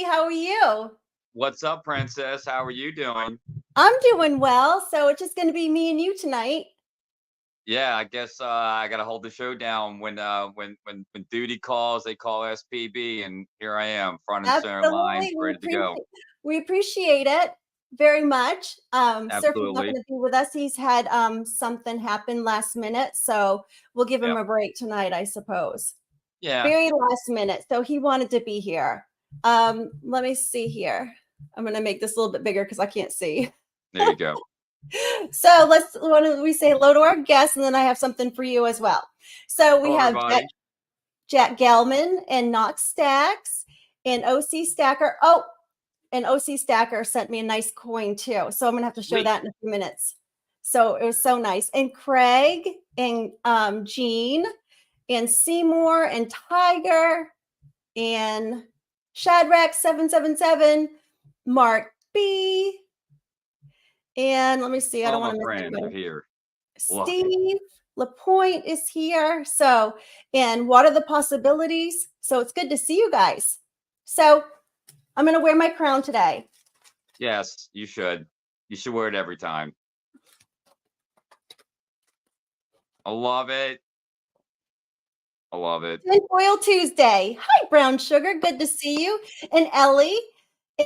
How are you? What's up, princess? How are you doing? I'm doing well. So it's just going to be me and you tonight. Yeah, I guess I gotta hold the show down when duty calls. They call SPB, and here I am, front and center line, Absolutely. ready to go. We appreciate it very much. Surfer's not going Absolutely. to be with us. He's had something happen last minute. So we'll give him Yep. a break tonight, I suppose. Yeah. Very last minute. So he wanted to be here. Let me see here. I'm going to make this a little bit bigger because I can't see. There you go. So why don't we say hello to our guests, and then I have something for you as well. So we Hello, have everybody. Jack Gelman and Knox Stacks and OC Stacker. Oh, and OC Stacker sent me a nice coin too. So I'm going to have to show Sweet. that in a few minutes. So it was so nice. And Craig and Jean and Seymour and Tiger and Shadrach 777, Mark B. And let me see. I don't All want my to miss friends are anybody. here. Love it. Steve Lapointe is here. So, and what are the possibilities? So it's good to see you guys. So I'm going to wear my crown today. Yes, you should. You should wear it every time. I love it. I love it. Tinfoil Tuesday. Hi, Brown Sugar. Good to see you. And Ellie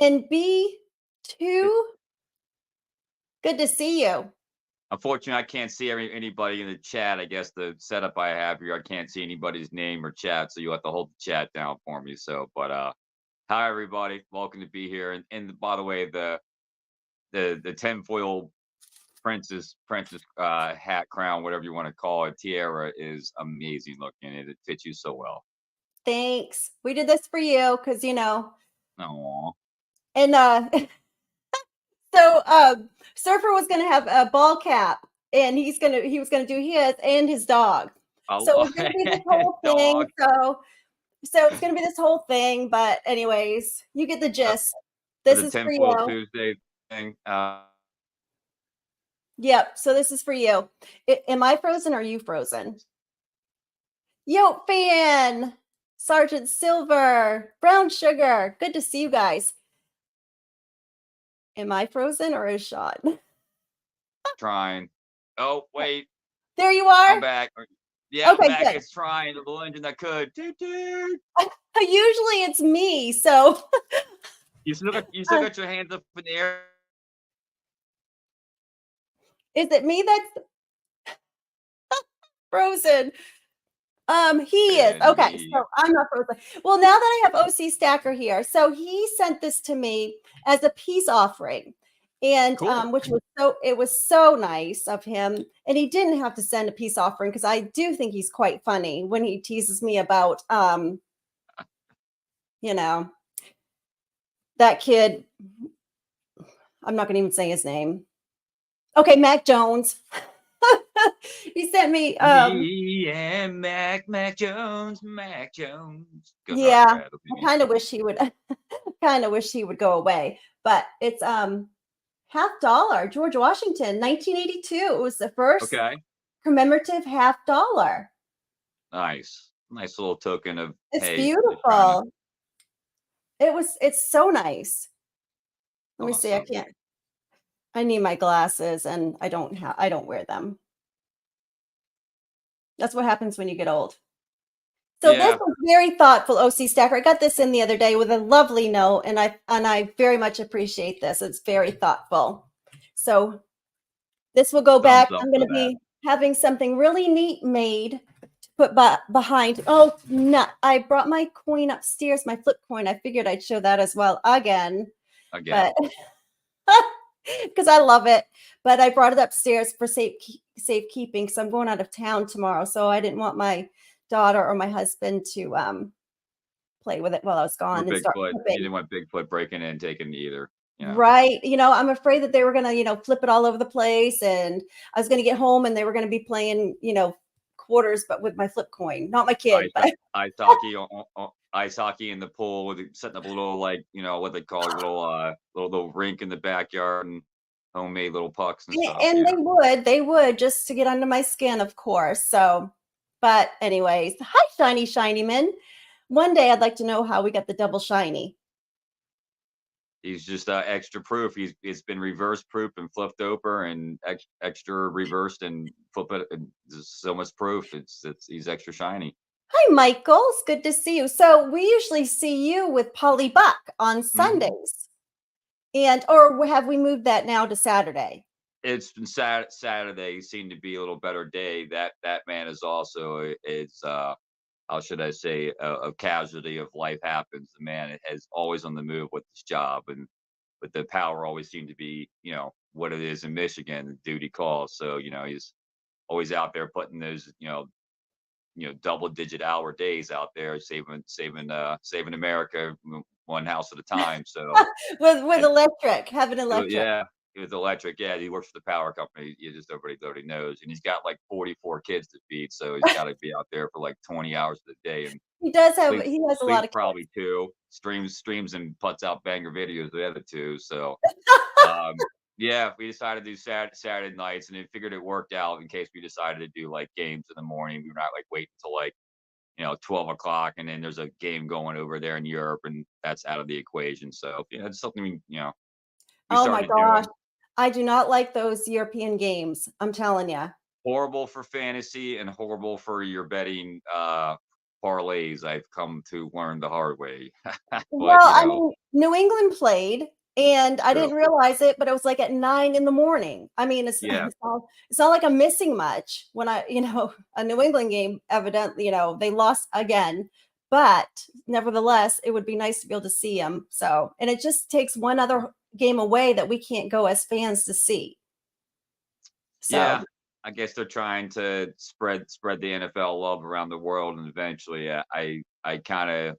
and B2. Good to see you. Unfortunately, I can't see anybody in the chat. I guess the setup I have here, I can't see anybody's name or chat, so you have to hold the chat down for me. So, but hi everybody, welcome to be here. And by the way, the tinfoil princess hat, crown, whatever you want to call it, tiara is amazing looking. It fits you so well. Thanks. We did this for you because Aww. and so Surfer was gonna have a ball cap, and he was gonna do his and his dog. So it was gonna be this whole thing. Dog. So it's gonna be this whole thing. But anyways, you get the gist. For This the is for tinfoil you. Tuesday thing. Yep. So this is for you. Am I frozen or are you frozen? Yo, fan, Sergeant Silver, Brown Sugar. Good to see you guys. Am I frozen or is Sean? Trying. Oh wait, There you are. I'm back. Yeah, Okay, I'm back. good. It's trying the little engine that could. Toot, toot. Usually it's me. So You still got your hands up in the air. is it me that's frozen? He is. Okay, so I'm not frozen. Well, now that I have OC Stacker here, so he sent this to me as a peace offering. And Cool. it was so nice of him. And he didn't have to send a peace offering because I do think he's quite funny when he teases me about that kid. I'm not gonna even say his name. Okay, Mac Jones. He sent me Me and Mac Jones. Go yeah, ahead, I kind of wish he would go away, but it's $50 George Washington 1982. It was the first Okay. commemorative $50. Nice little token of It's hey, beautiful. It's so nice. Let me see. I can't. I need my glasses and I don't wear them. That's what happens when you get old. So this was very thoughtful, OC Stacker. I got this in the other day with a lovely note, and I very much appreciate this. It's very thoughtful. So this will go back. I'm going to be having something really neat made to put behind. Oh, no, I brought my coin upstairs, my flip coin. I figured I'd show that as well again. But because I love it. But I brought it upstairs for safekeeping because I'm going out of town tomorrow. So I didn't want my daughter or my husband to play with it while I was gone. You didn't want Bigfoot breaking in and taking it either. Yeah. Right. I'm afraid that they were going to, flip it all over the place. And I was going to get home and they were going to be playing, quarters, but with my flip coin, not my kid. Ice hockey in the pool with setting up a little what they call it, little rink in the backyard and homemade little pucks and stuff. And they would just to get under my skin, of course. So, but anyways, hi, shiny man. One day I'd like to know how we got the double shiny. He's just extra proof. It's been reverse proof and flipped over and extra reversed and flip it. And there's so much proof. It's he's extra shiny. Hi, Michael. It's good to see you. So we usually see you with Polly Buck on Hmm. Sundays, and or have we moved that now to Saturday? It's been Saturday seemed to be a little better day. That man is also is how should I say a casualty of life happens. The man is always on the move with his job, and but the power always seemed to be what it is in Michigan, duty calls. So he's always out there putting those double digit hour days out there saving America one house at a time. So With and electric, having electric. yeah, he was electric. Yeah, he works for the power company. You just everybody knows, and he's got like 44 kids to feed, so he's got to be out there for like 20 hours a day and He does have. sleeps He has a lot sleeps of probably kids. two. Streams and puts out banger videos the other two. So yeah, we decided to do Saturday nights, and then figured it worked out in case we decided to do like games in the morning. We were not like waiting until like 12 o'clock, and then there's a game going over there in Europe, and that's out of the equation. So it's something we Oh my started gosh, doing. I do not like those European games. I'm telling you. Horrible for fantasy and horrible for your betting parlays. I've come to learn the hard way. But Well, I mean, New England played, and I true. didn't realize it, but it was like at 9 in the morning. I mean, it's Yeah, it's not like I'm missing much when a New England game, evidently, they lost again. But nevertheless, it would be nice to be able to see them. So, and it just takes one other game away that we can't go as fans to see. yeah. So, I guess they're trying to spread the NFL love around the world, and eventually, I kind of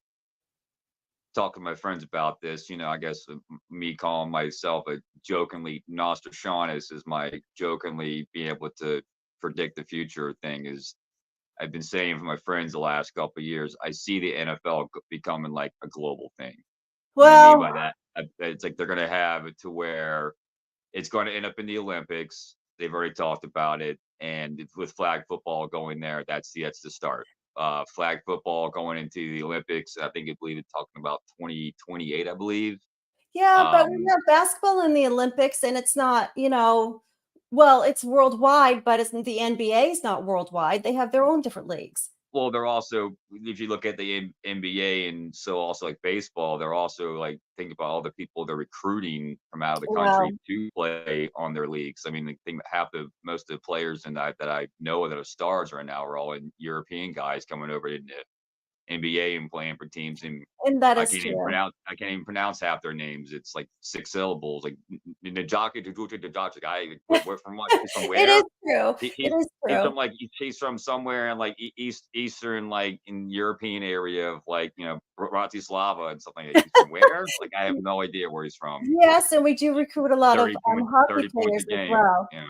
talk to my friends about this. I guess me calling myself a jokingly Nostradamus is my jokingly being able to predict the future thing is I've been saying for my friends the last couple of years, I see the NFL becoming like a global thing. What I mean well, by that, it's like they're going to have it to where it's going to end up in the Olympics. They've already talked about it, and with flag football going there, that's the start. Flag football going into the Olympics. I believe it's talking about 2028. I believe. yeah, but we Um, have basketball in the Olympics, and it's not, well, it's worldwide, but it's the NBA is not worldwide. They have their own different leagues. Well, they're also if you look at the NBA and so also like baseball, they're also like think about all the people they're recruiting from out of the country Well, to play on their leagues. I mean, I think half the most of the players that I know that are stars right now are all in European guys coming over to the NBA and playing for teams, and and that is true. I can't even pronounce half their names. It's like 6 syllables, like Najaki Najaki guy. What from what? He's from It is where? true. He It he's is he's true. from, like he's from somewhere in, like, Eastern, like, in European area of, like, Bratislava and something. Like he's from where? Like, I have no idea where he's from. Yes, and we do recruit a lot of 30 hockey points a players as game. well. Yeah,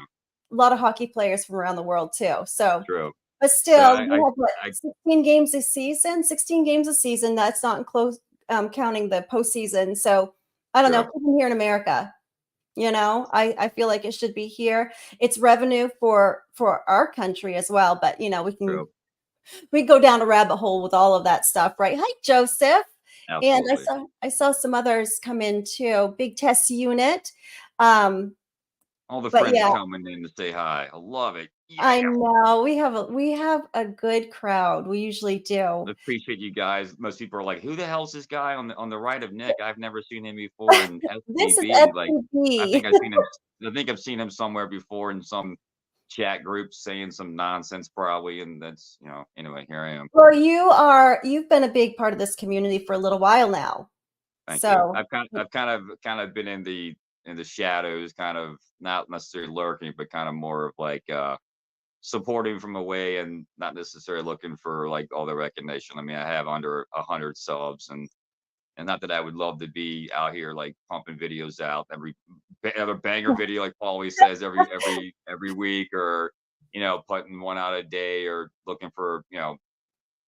A lot of hockey players from around the world too. So, true. but But still, you have what, I 16 games a season? 16 games a season. That's not close, counting the postseason. So, I don't know. true, Even here in America, I feel like it should be here. It's revenue for our country as well. But true. we go down a rabbit hole with all of that stuff, right? Hi, Joseph. And I Absolutely. saw I saw some others come in too. Big test unit. Um, All the but friends yeah, coming in to say hi. I love it. I Yeah. know we have a good crowd. We usually do. Appreciate you guys. Most people are like, "Who the hell's this guy on the right of Nick? I've never seen him before." And This is STB, like, I FTP. think I've seen him. I think I've seen him somewhere before in some chat group saying some nonsense, probably. And that's Anyway, here I am. Well, you've been a big part of this community for a little while now. Thank you. So, I've kind of been in the shadows, kind of not necessarily lurking, but kind of more of like supporting from away and not necessarily looking for like all the recognition. I mean, I have under 100 subs, and not that I would love to be out here like pumping videos out every banger video, like Paul always says, every week, or putting one out a day, or looking for you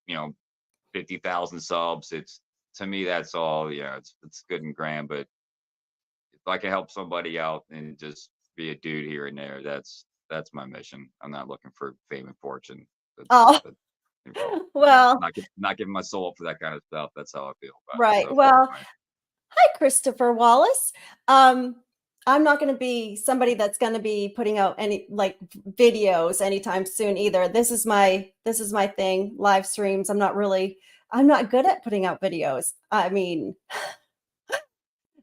know 50,000 subs. It's To me that's all. It's good and grand, but if I can help somebody out and just be a dude here and there, that's my mission. I'm not looking for fame and fortune. oh, But well, not giving my soul up for that kind of stuff. That's how I feel about it. right. So Well, anyway, Hi, Christopher Wallace. I'm not going to be somebody that's going to be putting out any like videos anytime soon either. This is my thing, live streams. I'm not good at putting out videos. I mean,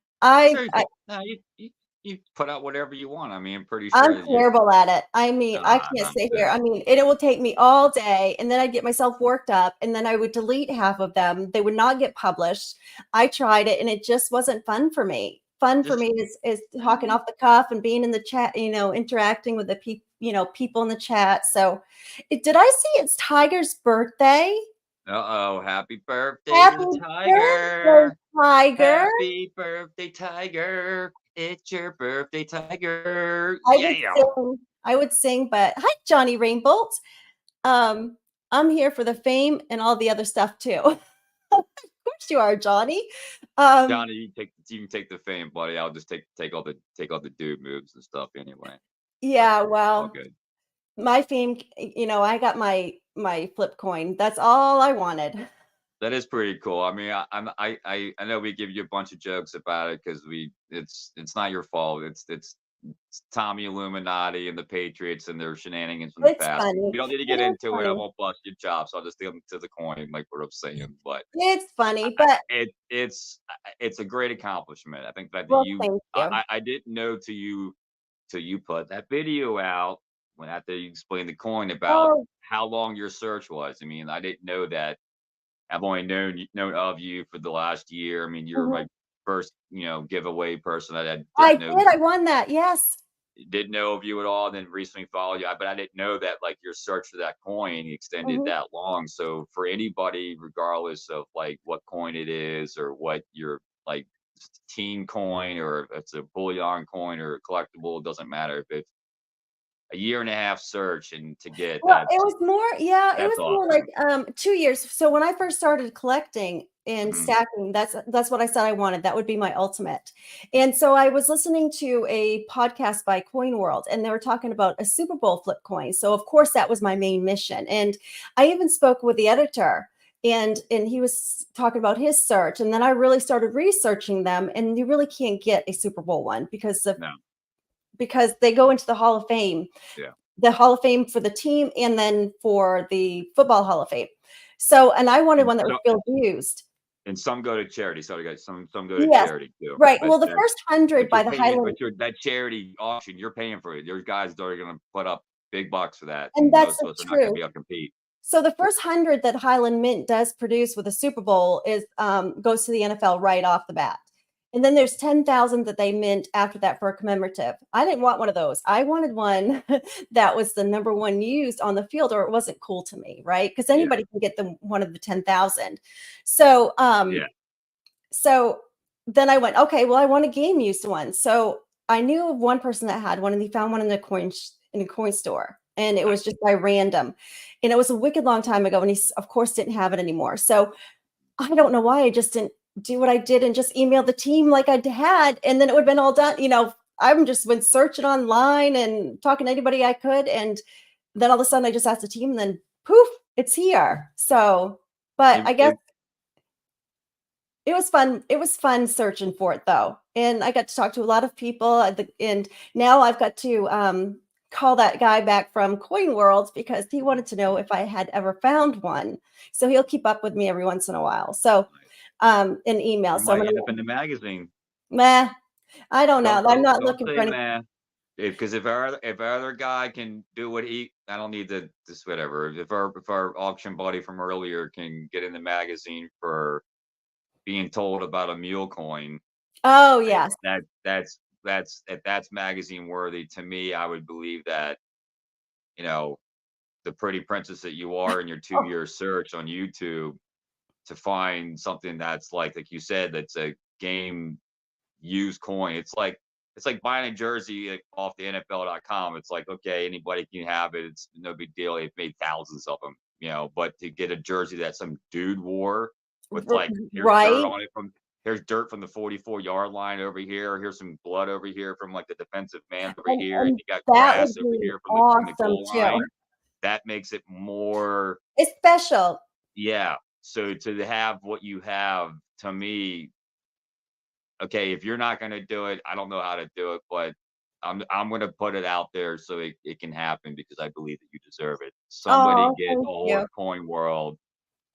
It's I, very I good. No, you put out whatever you want. I mean, I'm pretty I'm sure that you. terrible at it. I mean, I can't I'm sit here. saying. I mean, it will take me all day, and then I'd get myself worked up, and then I would delete half of them. They would not get published. I tried it, and it just wasn't fun for me. Fun for Just me is talking off the cuff and being in the chat, interacting with the people in the chat. So, did I see it's Tiger's birthday? uh-oh, happy birthday to Happy the birthday, tiger. Tiger! Happy birthday, tiger. It's your birthday, tiger. I would Yeah. sing. I would sing, but hi, Johnny Rainbolt. Um, I'm here for the fame and all the other stuff too. Of course you are, Johnny. Um, Johnny, you can take the fame, buddy. I'll just take all the dude moves and stuff anyway. But yeah, all well, good. my fame, I got my flip coin. That's all I wanted. That is pretty cool. I mean, I know we give you a bunch of jokes about it because it's not your fault. It's Tommy Illuminati and the Patriots and their shenanigans from the It's past. funny. We don't need to get It is into it. I funny. won't bust your chops. I'll just get to the coin, like what I'm saying. But It's funny, but it's a great accomplishment. I think that well, you thank you. I didn't know till you put that video out when after you explained the coin about Oh, how long your search was. I mean, I didn't know that. I've only known of you for the last year. I mean, you're mhm. my first, giveaway person. I I didn't know did. I won that. Yes. of you at all. Then recently followed you, but I didn't know that like your search for that coin extended Mhm. that long. So for anybody, regardless of like what coin it is or what your like team coin or if it's a bullion coin or a collectible, it doesn't matter if it's a year and a half search and to get Well, it was more, yeah, it that's was more like awesome. 2 years. So when I first started collecting and Hmm. stacking, that's what I said I wanted. That would be my ultimate. And so I was listening to a podcast by Coin World, and they were talking about a Super Bowl flip coin. So of course that was my main mission. And I even spoke with the editor, and he was talking about his search. And then I really started researching them, and you really can't get a Super Bowl one No, because they go into yeah. the Hall of Fame for the team and then for the Football Hall of Fame. So, and I wanted And one that was so field used. and some go to charity. So guys, some go to Yes, charity too. right. But Well, the that first 100 but by you're the paying, Highland, but you're that charity auction, you're paying for it. There's guys that are gonna put up big bucks for that, and and that's most the of us are not gonna truth. be able to compete. So the first 100 that Highland Mint does produce with a Super Bowl is goes to the NFL right off the bat. And then there's 10,000 that they mint after that for a commemorative. I didn't want one of those. I wanted one that was the number one used on the field, or it wasn't cool to me, right? Because Yeah, anybody can get one of the 10,000. So yeah. so then I went, okay, well, I want a game used one. So I knew of one person that had one, and he found one in in a coin store, and it was Nice. just by random, and it was a wicked long time ago, and he of course didn't have it anymore. So I don't know why I just didn't do what I did and just email the team like I had, and then it would have been all done. I'm just been searching online and talking to anybody I could, and then all of a sudden I just asked the team, and then poof, it's here. So, but It, I guess it, it was fun. It was fun searching for it though. And I got to talk to a lot of people and now I've got to call that guy back from Coin World because he wanted to know if I had ever found one. So he'll keep up with me every once in a while. So in email. you So I'm might gonna end up in the magazine. meh. I don't know. I'm not Don't looking for say any. man. Because if our other guy can do what I don't need to this whatever. If our auction buddy from earlier can get in the magazine for being told about a mule coin, Oh I, yes. if that's magazine worthy to me. I would believe that you know the pretty princess that you are in your Oh, 2 year search on YouTube to find something that's like you said, that's a game used coin. It's like buying a jersey like, off the NFL.com. It's like okay, anybody can have it. It's no big deal. They've made thousands of them, But to get a jersey that some dude wore with like right. here's dirt from the 44-yard line over here. Here's some blood over here from like the defensive man over here, and And you got that grass would over be here from the awesome goal too. line. That makes it more, It's special. yeah. So to have what you have, to me, okay, if you're not gonna do it, I don't know how to do it, but I'm gonna put it out there so it can happen because I believe that you deserve it. Somebody Oh, get a thank hold you. of Coin World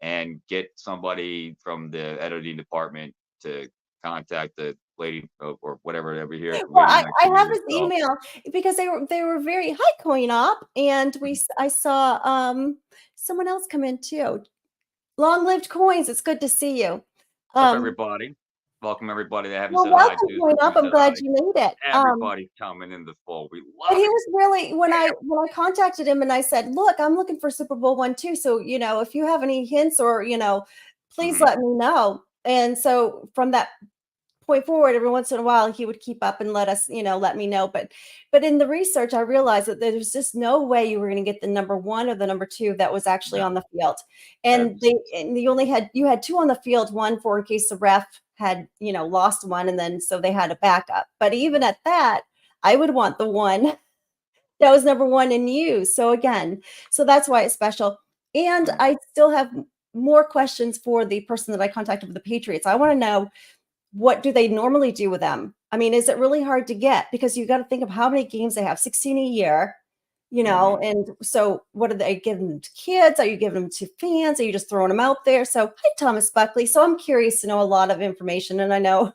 and get somebody from the editing department to contact the lady or whatever over here, Well, lady next I to have me his herself. email because they were very hi coin op, and I saw someone else come in too. Long lived coins. It's good to see you. What's up, Um, everybody? Welcome everybody that haven't well, said hi welcome to coin since op. you I'm said glad hi. you made it. Everybody coming in the fold. We But love he it. was really Yeah. when I contacted him and I said, "Look, I'm looking for Super Bowl one too. So if you have any hints or please Mhm. let me know." And so from that point forward, every once in a while, he would keep up and let us, let me know. But in the research, I realized that there's just no way you were going to get the number one or the number two that was actually No, on the field. that's And you had two on the field, one for in case the ref had, lost one, and then so they had a backup. But even at that, I would want the one that was number one in use. So again, so that's why it's special. And mm, I still have more questions for the person that I contacted with the Patriots. I want to know, what do they normally do with them? I mean, is it really hard to get? Because you got to think of how many games they have, 16 a year, mhm. and so what are they giving them to kids? Are you giving them to fans? Are you just throwing them out there? So, hi, Thomas Buckley. So I'm curious to know a lot of information, and I know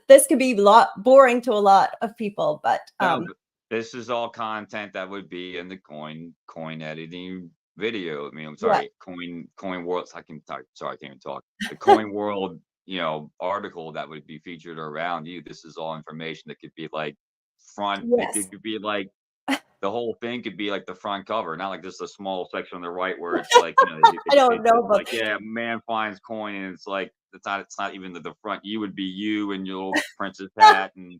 this could be a lot boring to a lot of people, but No, but this is all content that would be in the coin editing video. I mean, I'm yeah, sorry, coin world. I can talk. Sorry, I can't even talk. The coin world, article that would be featured around you. This is all information that could be like front. It yes. could be like the whole thing could be like the front cover, not like just a small section on the right where it's like, I don't it's know, just but like, yeah, man finds coin, and it's like it's not even the front. You would be you and your little princess hat and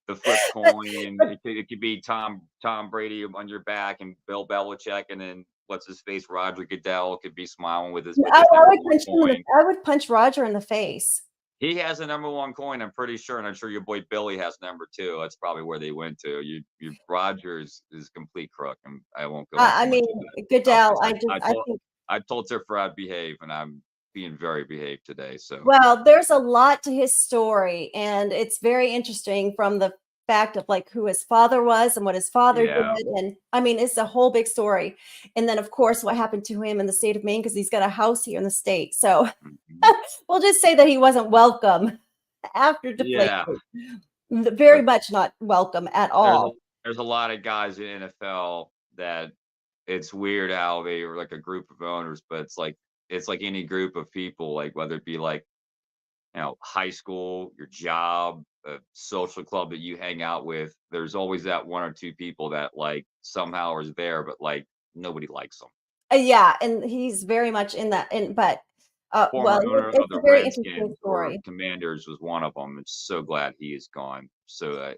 the flip but, coin, and but it could be Tom Brady on your back and Bill Belichick, and then what's his face, Roger Goodell could be smiling with I, his I number would one punch him in the, coin. I would punch Roger in the face. He has the number one coin, I'm pretty sure, and I'm sure your boy Billy has number two. That's probably where they went to. You Rogers is complete crook, and I won't go I into much mean, of that. Goodell. Because I think. I told Tiffra I'd behave, and I'm being very behaved today. So Well, there's a lot to his story, and it's very interesting from the fact of like who his father was and what his father yeah, did. And I mean, it's a whole big story. And then, of course, what happened to him in the state of Maine because he's got a house here in the state. So mhm. we'll just say that he wasn't welcome after Yeah. deflation. Very But much not welcome at there's all. a lot of guys in NFL that it's weird how they are like a group of owners, but it's like any group of people, like whether it be like high school, your job, a social club that you hang out with, there's always that one or two people that like somehow is there, but like nobody likes them. Yeah, and he's very much in that. And but well, Former owner of it's the a very interesting Redskins or story. Commanders was one of them. I'm so glad he is gone. So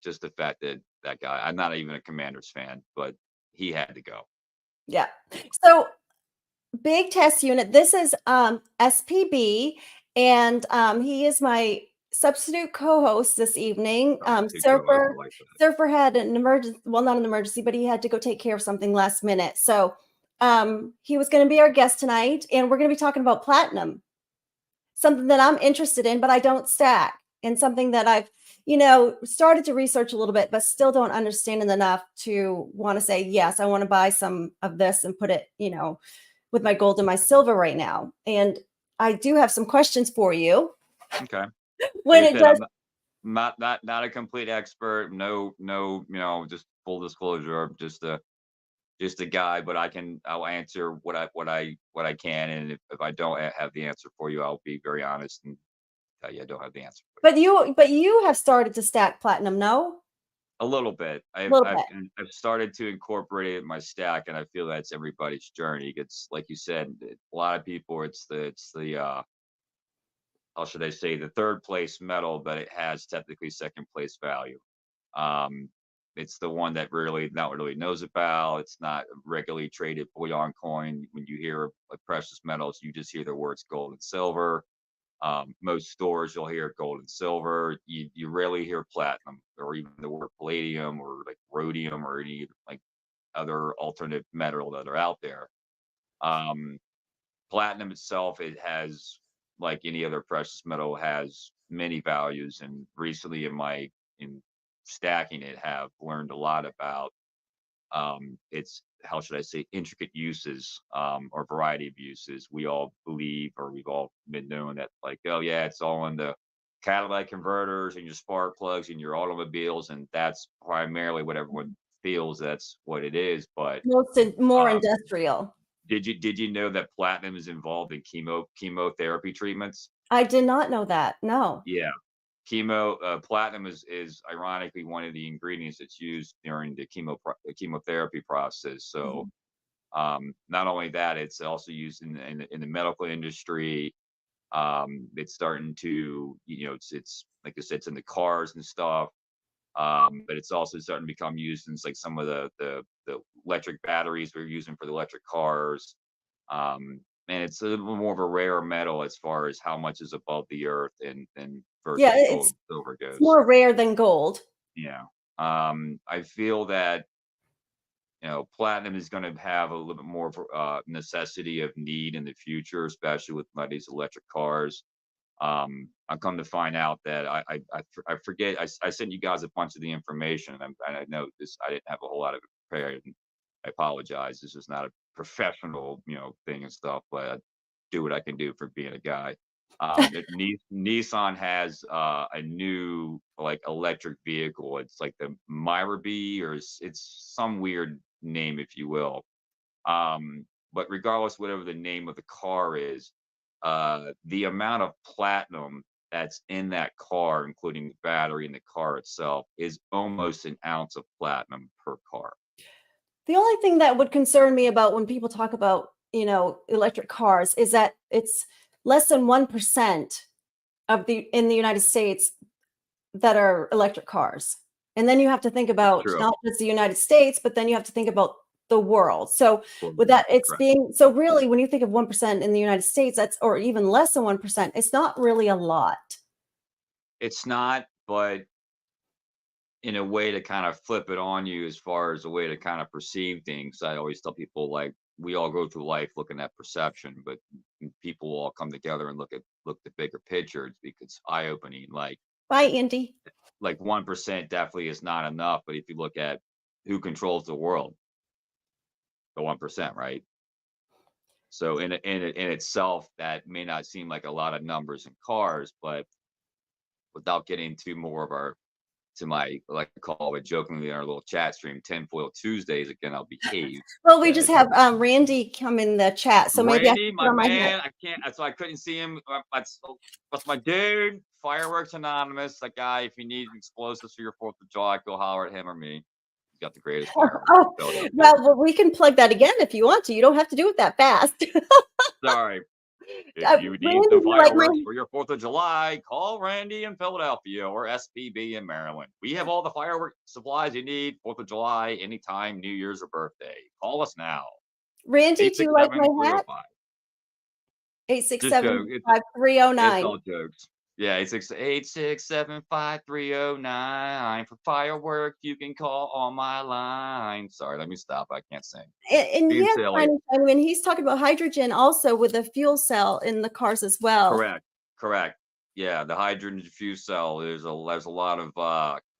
just the fact that that guy, I'm not even a Commanders fan, but he had to go. Yeah. So big test unit. This is SPB, and he is my substitute co-host this evening. Substitute co-host, I Surfer like that. Surfer had an emergency, well, not an emergency, but he had to go take care of something last minute. So he was going to be our guest tonight, and we're going to be talking about platinum, something that I'm interested in, but I don't stack, and something that I've started to research a little bit, but still don't understand it enough to want to say yes, I want to buy some of this and put it, with my gold and my silver right now. And I do have some questions for you Okay. when Like I it said, does. I'm not a complete expert. No, just full disclosure. I'm just a guy, but I'll answer what I can, and if I don't have the answer for you, I'll be very honest and tell you I don't have the answer for you. But you have started to stack platinum, no? A little bit. A I've little I've bit. I've started to incorporate it in my stack, and I feel that's everybody's journey. It's like you said, a lot of people. It's the how should I say, the third place medal, but it has technically second place value. Um, it's the one that really not really knows about. It's not a regularly traded bullion coin. When you hear like precious metals, you just hear the words gold and silver. Most stores you'll hear gold and silver. You rarely hear platinum or even the word palladium or like rhodium or any like other alternate metal that are out there. Um, Platinum itself, it has like any other precious metal has. many values, and recently in stacking it, have learned a lot about its, how should I say, intricate uses, or variety of uses. We all believe, or we've all been known that, like, oh yeah, it's all in the catalytic converters and your spark plugs and your automobiles, and that's primarily what everyone feels that's what it is. But More um, industrial. did you know that platinum is involved in chemotherapy treatments? I did not know that. No. Yeah. Platinum is ironically one of the ingredients that's used during the chemotherapy process. So Mhm. not only that, it's also used in the medical industry. It's starting to, it's like I said, it's in the cars and stuff. But it's also starting to become used in like some of the electric batteries we're using for the electric cars. And it's a little more of a rare metal as far as how much is above the earth and Yeah, versus gold and silver it's goes. more rare than gold. Yeah. I feel that, platinum is going to have a little bit more of necessity of need in the future, especially with these electric cars. I come to find out that I forget, I sent you guys a bunch of the information, and I know this, I didn't have a whole lot of it prepared. And I apologize. This is not a professional, thing and stuff, but I do what I can do for being a guy. Nissan has a new, like, electric vehicle. It's like the Myra B, or it's some weird name, if you will. But regardless, whatever the name of the car is, the amount of platinum that's in that car, including the battery and the car itself, is almost an ounce of platinum per car. The only thing that would concern me about when people talk about, electric cars is that it's less than 1% of the in the United States that are electric cars. And then you have to think It's about true. not just the United States, but then you have to think about the world. So with Globally, that, it's correct. being so really when you think of 1% in the United States, that's or even less than 1%, it's not really a lot. It's not, but in a way to kind of flip it on you, as far as a way to kind of perceive things, I always tell people, like, we all go through life looking at perception, but people all come together and look the bigger picture. It's eye opening. Bye, Indy. Like 1% definitely is not enough. But if you look at who controls the world, the 1%, right? So in itself, that may not seem like a lot of numbers in cars, but without getting too more of our to my, like I call it jokingly in our little chat stream, tinfoil Tuesdays. Again, I'll behave. Well, we just That have Randy come in the chat, so maybe I Randy, should put my on my hat. man, I can't. So I couldn't see him. That's my dude. Fireworks Anonymous. That guy. If you need explosives for your 4th of July, go holler at him or me. He's got the greatest fireworks in Oh, Philadelphia. well, we can plug that again if you want to. You don't have to do it that fast. Sorry. If you need Randy, the do you like my fireworks for your 4th of July, call Randy in Philadelphia or SPB in Maryland. We have all the firework supplies you need, 4th of July, anytime, New Year's or birthday. Call us now. Randy, do you like my 867 hat? 305. Just joke. It's 867-5309. all jokes. Yeah, 867-530-9 for fireworks. You can call on my line. Sorry, let me stop. I can't sing. And Being yes, silly. I mean, he's talking about hydrogen also with a fuel cell in the cars as well. Correct. Correct. Yeah, the hydrogen fuel cell. There's a lot of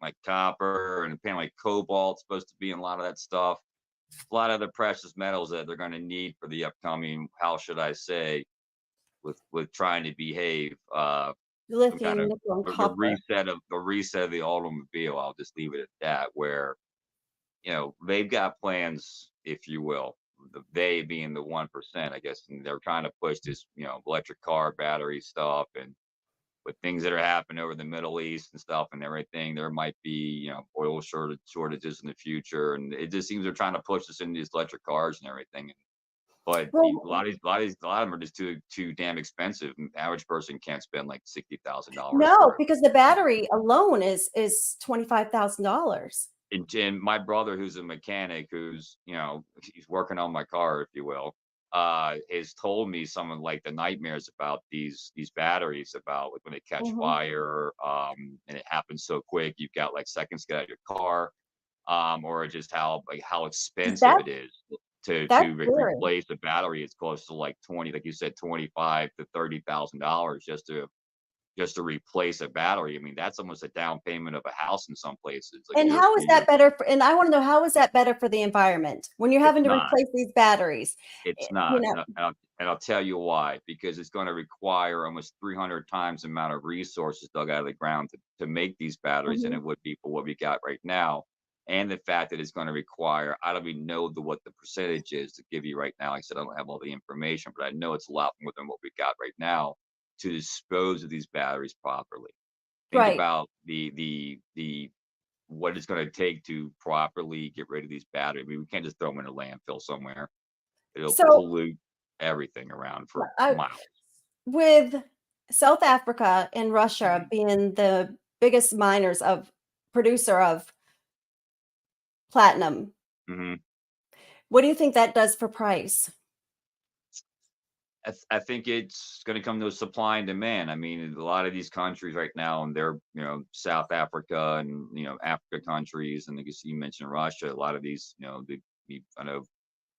like copper and apparently cobalt's supposed to be in a lot of that stuff. A lot of the precious metals that they're going to need for the upcoming. How should I say? With trying to behave. Some kind Lithium, of nickel, and the copper. reset of the automobile. I'll just leave it at that. Where they've got plans, if you will. They being the 1%, I guess, and they're trying to push this, electric car battery stuff, and with things that are happening over the Middle East and stuff and everything, there might be, oil shortages in the future, and it just seems they're trying to push us into these electric cars and everything. But a Well, lot of these, a lot of them are just too damn expensive. An average person can't spend like $60,000 no, for it. because the battery alone is $25,000. And my brother, who's a mechanic, who's he's working on my car, if you will, has told me some of like the nightmares about these batteries, about like when they catch Mhm. fire, and it happens so quick. You've got like seconds to get out of your car, or just how expensive That's it is to that's scary. replace a battery. It's close to like 20, like you said, 25 to $30,000 just to just to replace a battery. I mean, that's almost a down payment of a house in some places. Like And how is that better for, and I want to know, how is that better for the environment when you're it's having to not. replace these batteries? It's You not, know, and I'll tell you why. Because it's going to require almost 300 times the amount of resources dug out of the ground to make these batteries than mhm, it would be for what we got right now. And the fact that it's going to require, I don't even know what the percentage is to give you right now. Like I said, I don't have all the information, but I know it's a lot more than what we got right now to dispose of these batteries properly. Think right. about the what it's going to take to properly get rid of these batteries. I mean, we can't just throw them in a landfill somewhere. It'll So pollute everything around for I, miles. with South Africa and Russia Mhm, being the biggest miners of producer of platinum, mhm. what do you think that does for price? I think it's gonna come to supply and demand. I mean, a lot of these countries right now, and they're, South Africa and, Africa countries, and I guess you mentioned Russia, a lot of these, I know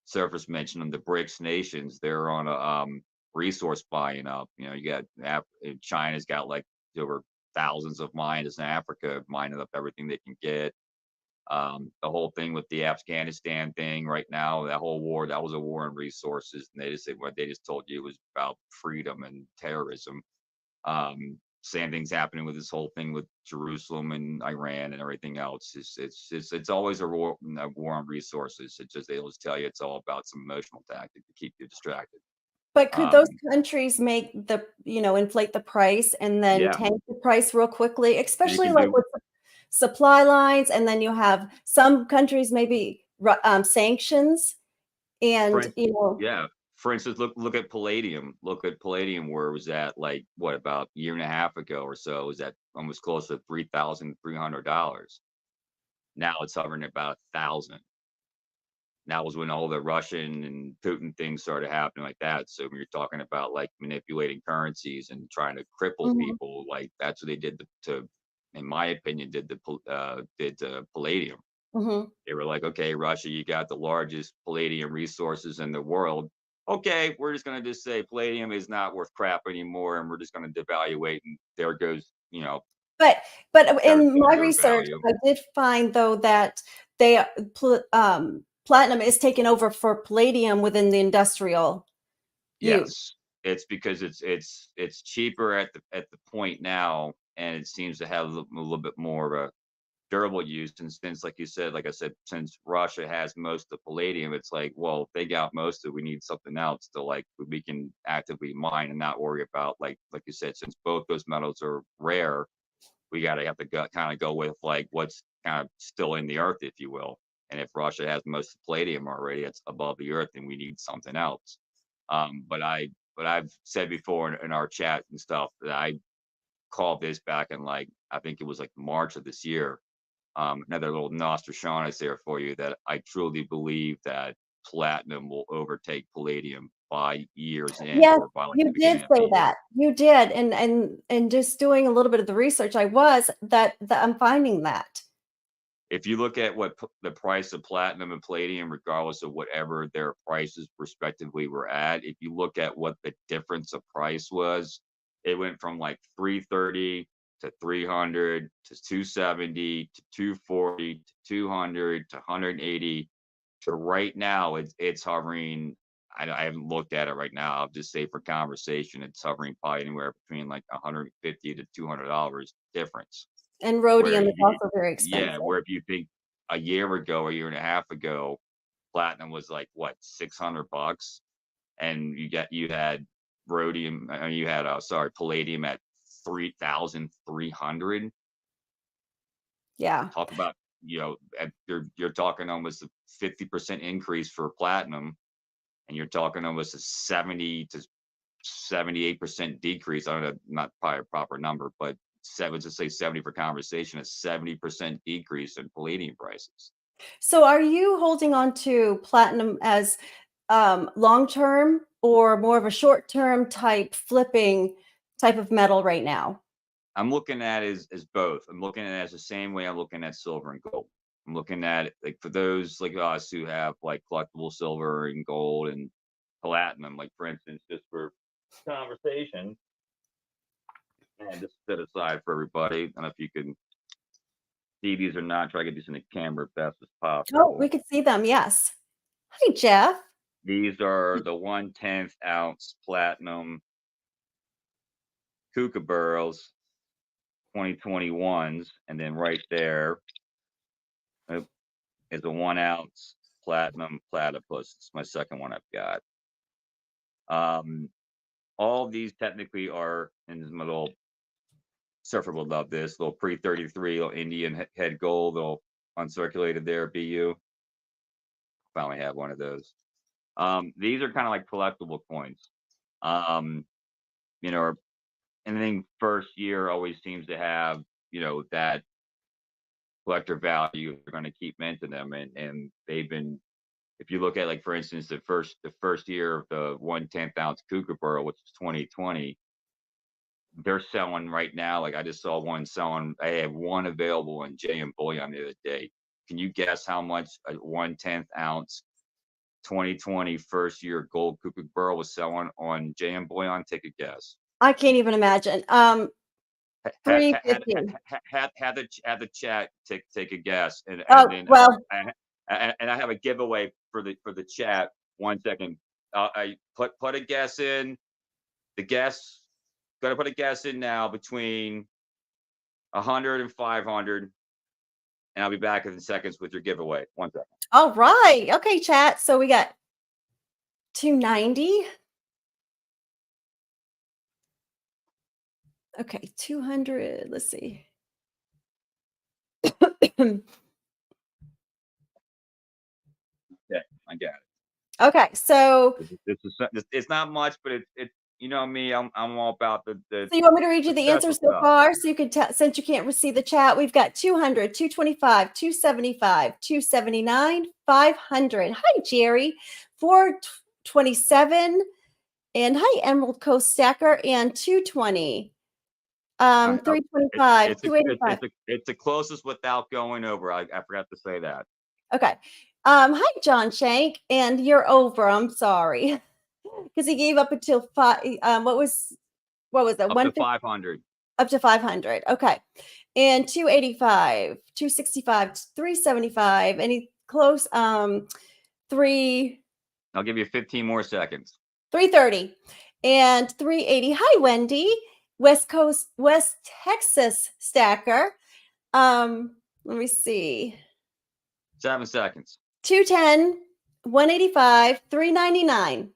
Surface mentioned them, the BRICS nations, they're on a, resource buying up. You got China's got, like, over thousands of mines in Africa mining up everything they can get. The whole thing with the Afghanistan thing right now, that whole war, that was a war on resources. And they just said what they just told you was about freedom and terrorism. Same thing's happening with this whole thing with Jerusalem and Iran and everything else. It's always a war on resources. It's just they always tell you it's all about some emotional tactic to keep you distracted. But could those Um, countries make the, inflate the price and then yeah, tank the price real quickly, they especially can like do. with supply lines, and then you have some countries maybe sanctions For and, in Yeah. For instance, look at palladium. Look at palladium where it was at, like, what, about a year and a half ago or so, it was at almost close to $3,300. Now it's hovering at about 1,000. That was when all the Russian and Putin things started happening like that. So when you're talking about, like, manipulating currencies and trying to cripple Mhm, people, like, that's what they did in my opinion, did to palladium. mhm. They were like, "Okay, Russia, you got the largest palladium resources in the world. Okay, we're just gonna just say palladium is not worth crap anymore, and we're just gonna devaluate, and there goes, But there in goes my their research, value." I did find though that they platinum is taking over for palladium within the industrial use. Yes, it's because it's cheaper at the point now, and it seems to have a little bit more of a durable use. And since, like I said, since Russia has most of the palladium, it's like, well, if they got most of it, we need something else to, like, we can actively mine and not worry about, like you said, since both those metals are rare, we gotta have to kind of go with, like, what's kind of still in the earth, if you will. And if Russia has most of the palladium already, it's above the earth, and we need something else. But I've said before in our chat and stuff that I called this back in, like, I think it was like March of this year. Another little Nostradamus there for you, that I truly believe that platinum will overtake palladium by year's end, Yes, or by, like, the you did beginning of the say year. that. You did, and just doing a little bit of the research, I was that I'm finding that. If you look at what the price of platinum and palladium, regardless of whatever their prices respectively were at, if you look at what the difference of price was, it went from, like, 330 to 300 to 270 to 240 to 200 to 180 to right now. It's hovering. I haven't looked at it right now. I'll just say for conversation, it's hovering probably anywhere between, like, 150 to $200 difference. And Where rhodium is you also very Yeah, expensive. where if you think a year ago, a year and a half ago, platinum was like, what, $600, and you had rhodium, you had, sorry, palladium at 3,300. Yeah. Talk about, you're talking almost a 50% increase for platinum, and you're talking almost a 70 to 78% decrease. I don't know, not probably a proper number, but seven to say 70 for conversation, a 70% decrease in palladium prices. So are you holding on to platinum as long term or more of a short term type flipping type of metal right now? I'm looking at it as both. I'm looking at it as the same way I'm looking at silver and gold. I'm looking at it, like, for those like us who have, like, collectible silver and gold and platinum, like, for instance, just for conversation, And just set aside for everybody. I don't know if you can see these or not. Try to get these in the camera as best as Oh, possible. we could see them. Yes. Hi, Jeff. These are the 1/10 ounce platinum kookaburras, 2021s, and then right there is a 1 ounce platinum platypus. It's my second one I've got. All of these technically are, and my little surfer will love this, little pre-33, little Indian head gold, little uncirculated there, BU. Finally have one of those. These are kind of like collectible coins. You know, anything first year always seems to have, that collector value. They're going to keep minting them, and they've been. If you look at, like, for instance, the first year of the 1/10 ounce kookaburra, which is 2020, they're selling right now. Like, I just saw one selling. I have one available in JM Bullion the other day. Can you guess how much a 1/10 ounce 2020 first year gold kookaburra was selling on JM Bullion? Take a guess. I can't even imagine. Had 350. the chat take a guess, and Oh, then well, I have a giveaway for the chat. 1 second. I put a guess in. The guess, gonna put a guess in now between 100 and 500, and I'll be back in seconds with your giveaway. 1 second. all right. Okay, chat. So we got 290. Okay, 200. Let's see. Yeah, I got it. Okay, so It's not much, but it's you know me, I'm all about the so you want me to read you the answers so stuff. far so you can since you can't see the chat, we've got 200, 225, 275, 279, 500. Hi, Jerry. 427. And hi, Emerald Coast Stacker, and 220. 325, 285. It's the closest without going over. I forgot to say that. Okay. Hi, John Shank, and you're over. I'm sorry. Because he gave up until 5. What was that? Up to 500. Up to 500. Okay. And 285, 265, 375. Any close? 3. I'll give you 15 more seconds. 330 and 380. Hi, Wendy. West Texas Stacker. Let me see. 7 seconds. 210, 185, 399.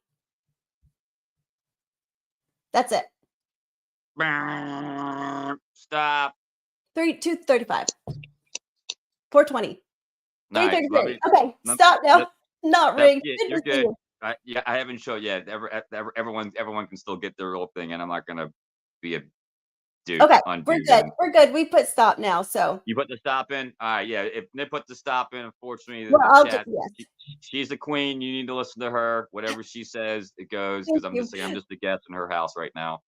That's it. Stop. 235. 420. Nice. 333. Okay, stop now. Not rigged. You're good. Yeah, I haven't showed yet. Everyone can still get their little thing, and I'm not gonna be a dude. Okay, we're good. Them. We're good. We put stop now. So you put the stop in. All right. Yeah. If Nick put the stop in, unfortunately, well, the chat, she's the queen. You need to listen to her. Whatever she says, it goes. Because I'm just a guest in her house right now.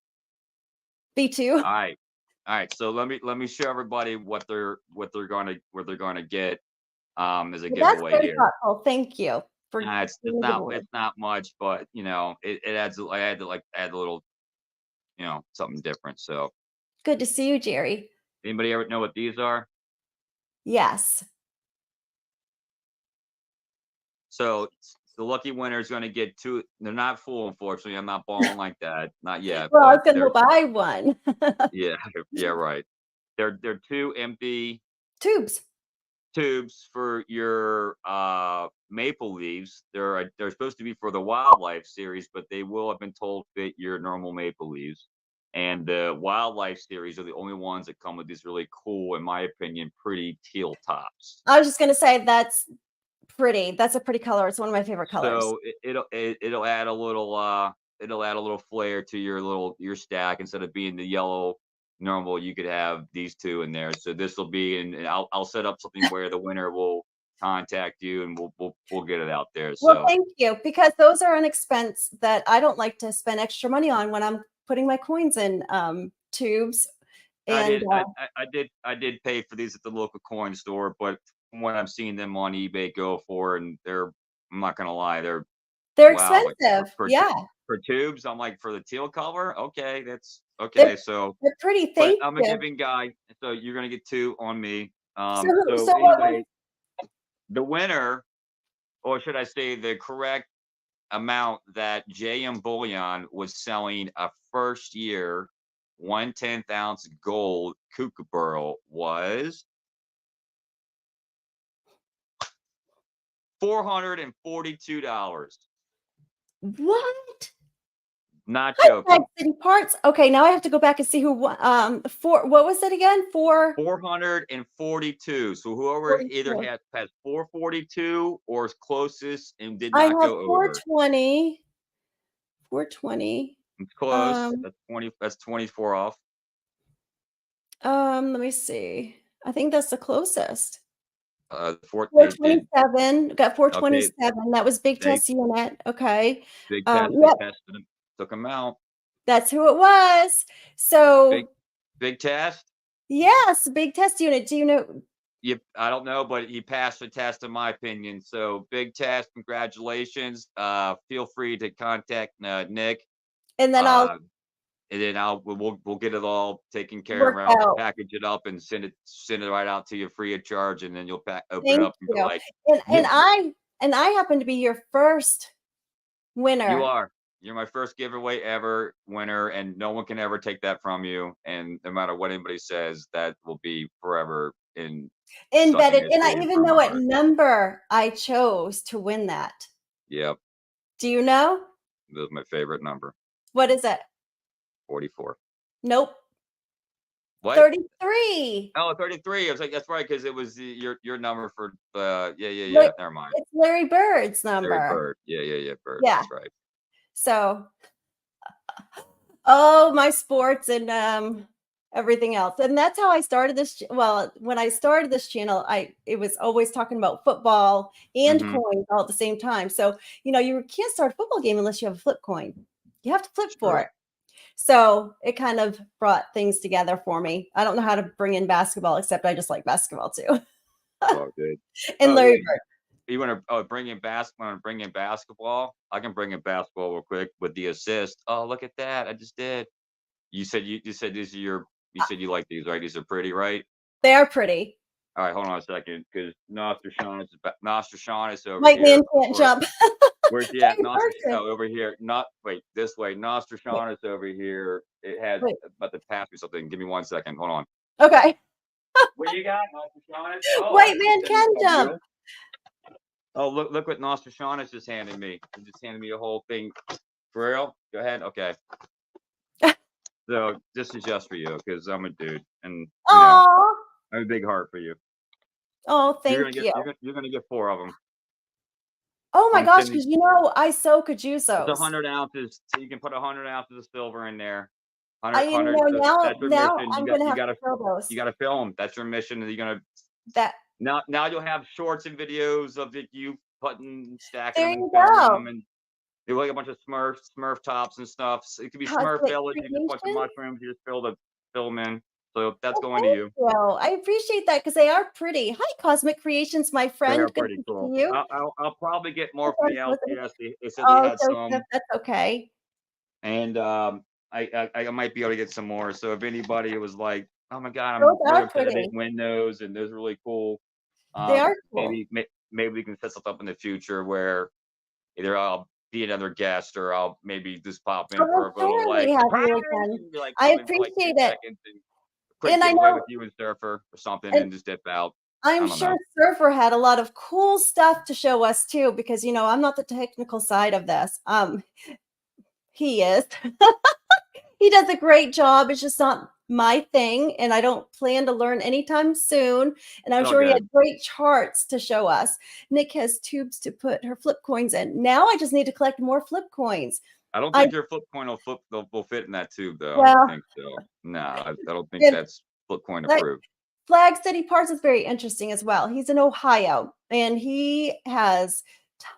B2. All right. So let me show everybody what they're gonna get as a giveaway here. Thoughtful. Thank you. It's not much, but it adds. I had to add a little, something different. So good to see you, Jerry. Anybody ever know what these are? Yes. So the lucky winner is going to get 2. They're not full, unfortunately. I'm not balling like that, not yet. Well, I was going to buy one. yeah, right. They're 2 empty tubes for your maple leaves. They're supposed to be for the wildlife series, but they will have been told fit your normal maple leaves. And the wildlife series are the only ones that come with these really cool, in my opinion, pretty teal tops. I was just going to say that's pretty. That's a pretty color. It's one of my favorite colors. So it'll add a little flair to your stack. Instead of being the yellow normal, you could have these 2 in there. So this will be, and I'll set up something where the winner will contact you, and we'll get it out there. So well, thank you, because those are an expense that I don't like to spend extra money on when I'm putting my coins in tubes. And I did pay for these at the local coin store, but when I'm seeing them on eBay go for, and I'm not gonna lie, they're expensive. For tubes, I'm like, for the teal color, okay, that's Okay, They're so they're pretty. but Thank I'm a you. giving guy, so you're gonna get 2 on me. So So what was anyway, the winner, or should I say the correct amount that JM Bullion was selling a first year 1/10 ounce gold kookaburra was $442. what? Not Hi, Flag joking. City Parts. Okay, now I have to go back and see who won. For what was it again? 442. So whoever either 442. has 442 or is closest and did I not have go over. 420. 420. It's close. Um, That's 20. That's 24 off. let me see. I think that's the closest. They did. 427. Got Okay. 427. That was big They test unit. Okay. big test. They Yep, tested them. Took them out. that's who it was. Big So big test. yes, big test unit. Do you know? Yep. I don't know, but he passed the test in my opinion. So big test. Congratulations. Feel free to contact Nick. And then I'll Uh, and then we'll get it all taken care of. work I'll out. package it up and send it right out to you free of charge, and then you'll open it Thank up and be you. like, And and "Nick, I and I happen to be your first you winner. are. You're my first giveaway ever winner, and no one can ever take that from you. And no matter what anybody says, that will be forever in stuck in Embedded. And I history and even from know my what heart. number I chose to win that. Yep, Do you know? that's my favorite number. What is it? 44. Nope. What? 33. Oh, 33. I was like, that's right, because it was your number for yeah. Like, Never mind. it's Larry Bird's Larry number. Bird. Yeah, Bird. Yeah. That's right. So, oh, my sports and everything else. And that's how I started this. Well, when I started this channel, it was always talking about football and Mm-hmm. coins all at the same time. So, you can't start a football game unless you have a flip coin. You have to flip for True. it. So it kind of brought things together for me. I don't know how to bring in basketball, except I just like basketball too. Oh, good. And Oh, Larry yeah. Bird. You want to bring in basketball? I can bring in basketball real quick with the assist. Oh, look at that! I just did. You said these are your. You said you like these, right? These are pretty, right? They are pretty. All right, hold on a second, because Nostradamus over White here. man can't Or jump. where's he at? Same person. Oh, over here. Not wait this way. Wait, Nostradamus over here. It has wait. about to pass me something. Give me 1 second. Hold on. Okay. What you got, Nostradamus? Oh, White that's man can jump. real. Oh, look what Nostradamus just handed me. He just handed me a whole thing. For real? Go ahead. Okay. So this is just for you because I'm a dude, and Oh, I have a big heart for you. oh, thank you. You're gonna get 4 of them. Oh my I'm gosh, sending. because I so could use It's those. 100 ounces, so you can put 100 ounces of silver in there. I 100. now That's your now mission. I'm gonna have to fill You those. gotta film. That's your mission. You're gonna That now you'll have shorts and videos of you putting, stacking there them, and you filming go. them, and they look like a bunch of Smurf tops and stuff. So it could be Smurf Cosmic Village. You just a bunch of creation. mushrooms. You just fill them in. So that's Well, going to thank you. you. I appreciate that because they are pretty. Hi, Cosmic Creations, my They are friend. Good pretty to cool. see you. I'll probably get more from the Sometimes listen. LCS. They said they Oh, had Joseph, some, that's okay. and I might be able to get some more. So if anybody was like, "Oh my god, Those I'm really are upset I pretty. didn't win those," and those are really cool. They are cool. Maybe we can set something up in the future where either I'll be another guest or I'll maybe just pop I in for will a little totally like have surprise you again. and be like I come in for like appreciate 2 it. seconds and quick And I giveaway with know, you and Surfer or something and and just dip out. I'm I don't sure know. Surfer had a lot of cool stuff to show us too, because I'm not the technical side of this. He is. He does a great job. It's just not my thing, and I don't plan to learn anytime soon. And I'm It's all sure he good. had great charts to show us. Nick has tubes to put her flip coins in. Now I just need to collect more flip coins. I don't I think your flip coin will fit in that tube though. I don't well, think so. No, I don't think and that's flip coin like approved. Flag City Parts is very interesting as well. He's in Ohio, and he has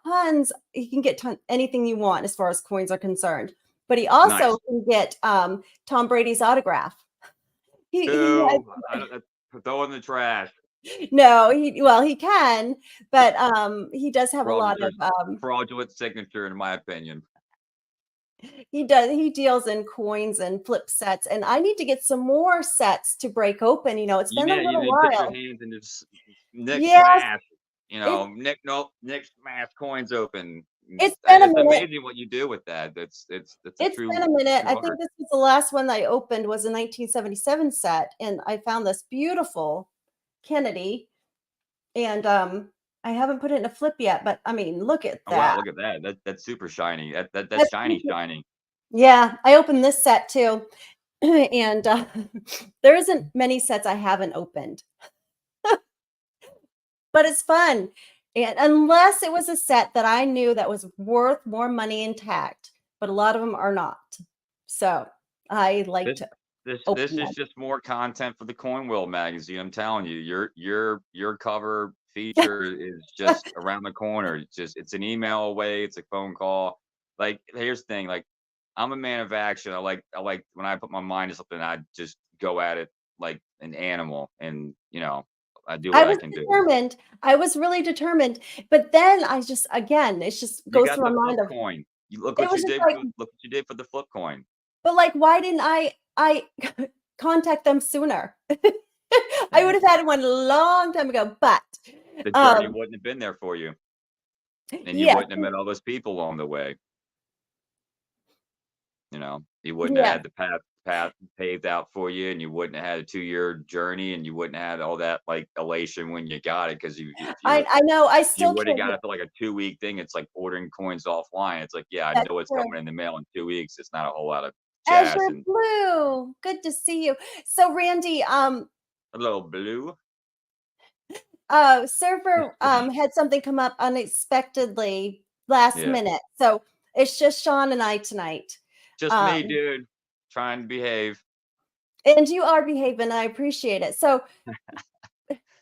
tons. He can get anything you want as far as coins are concerned. But he Nice. also can get Tom Brady's autograph. He has Two. I don't throw in the trash. no, he can, but he does have a lot of Fraudulent signature in my opinion. He does. He deals in coins and flip sets, and I need to get some more sets to break open. It's been a You little need to dip your while. hands into Nick Yes, Smash. it's Nick Smash coins open. it's been a It's minute. amazing what you do with that. It's a It's been a it's a minute. true I think art. this was the last one I opened was a 1977 set, and I found this beautiful Kennedy, and I haven't put it in a flip yet, but I mean, look at Oh, wow, that. look at that. That's super shiny. That's That's shiny, shiny. Yeah, I opened this set too, and there isn't many sets I haven't opened, but it's fun. And unless it was a set that I knew that was worth more money intact, but a lot of them are not. So I like This to this open is them. just more content for the Coin Wheel magazine. I'm telling you, your cover feature is just around the corner. It's an email away. It's a phone call. Like here's the thing. Like I'm a man of action. I like when I put my mind to something. I just go at it like an animal, and I do I what I was can do. determined. I was really determined. But then I just again, it just You goes got through my the flip mind of coin. You look it what was you just did. like, Look what you did for the flip coin. but like, why didn't I contact them sooner? I would have had one a long time ago, but The journey um wouldn't have been there for you, and you yes, wouldn't have met all those people along the way. You wouldn't have yeah. had the path paved out for you, and you wouldn't have had a 2-year journey, and you wouldn't have had all that, like, elation when you got it, 'cause I know I if you still woulda can't got get it for, like, a 2-week thing, it's like ordering coins offline. It's like, "Yeah, I that know it's true. coming in the mail in 2 weeks." It's not a whole lot of jazz Azure and Blue, good to see you. So Randy, a little blue. Surfer had something come up unexpectedly last Yeah. minute. So it's just Sean and I tonight. Just me, Um, dude, trying to behave. and you are behaving. I appreciate it. So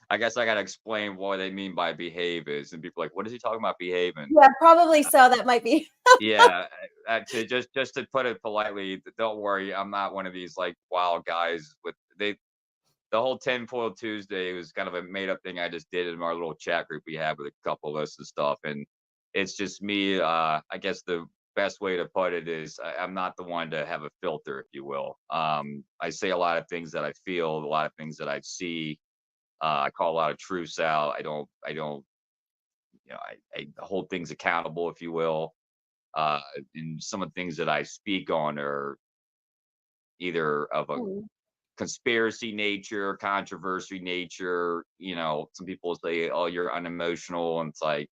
I guess I gotta explain what they mean by behave is, and people are like, "What is he talking about behaving?" yeah, probably so. That might be. Yeah, to just to put it politely, don't worry, I'm not one of these like wild guys with the whole tinfoil Tuesday was kind of a made up thing I just did in our little chat group we have with a couple of us and stuff. And it's just me. I guess the best way to put it is I'm not the one to have a filter, if you will. I say a lot of things that I feel, a lot of things that I see. I call a lot of truths out. I don't, I hold things accountable, if you will. Uh, and some of the things that I speak on are either of a Hmm, conspiracy nature, controversy nature. Some people say, "Oh, you're unemotional," and it's like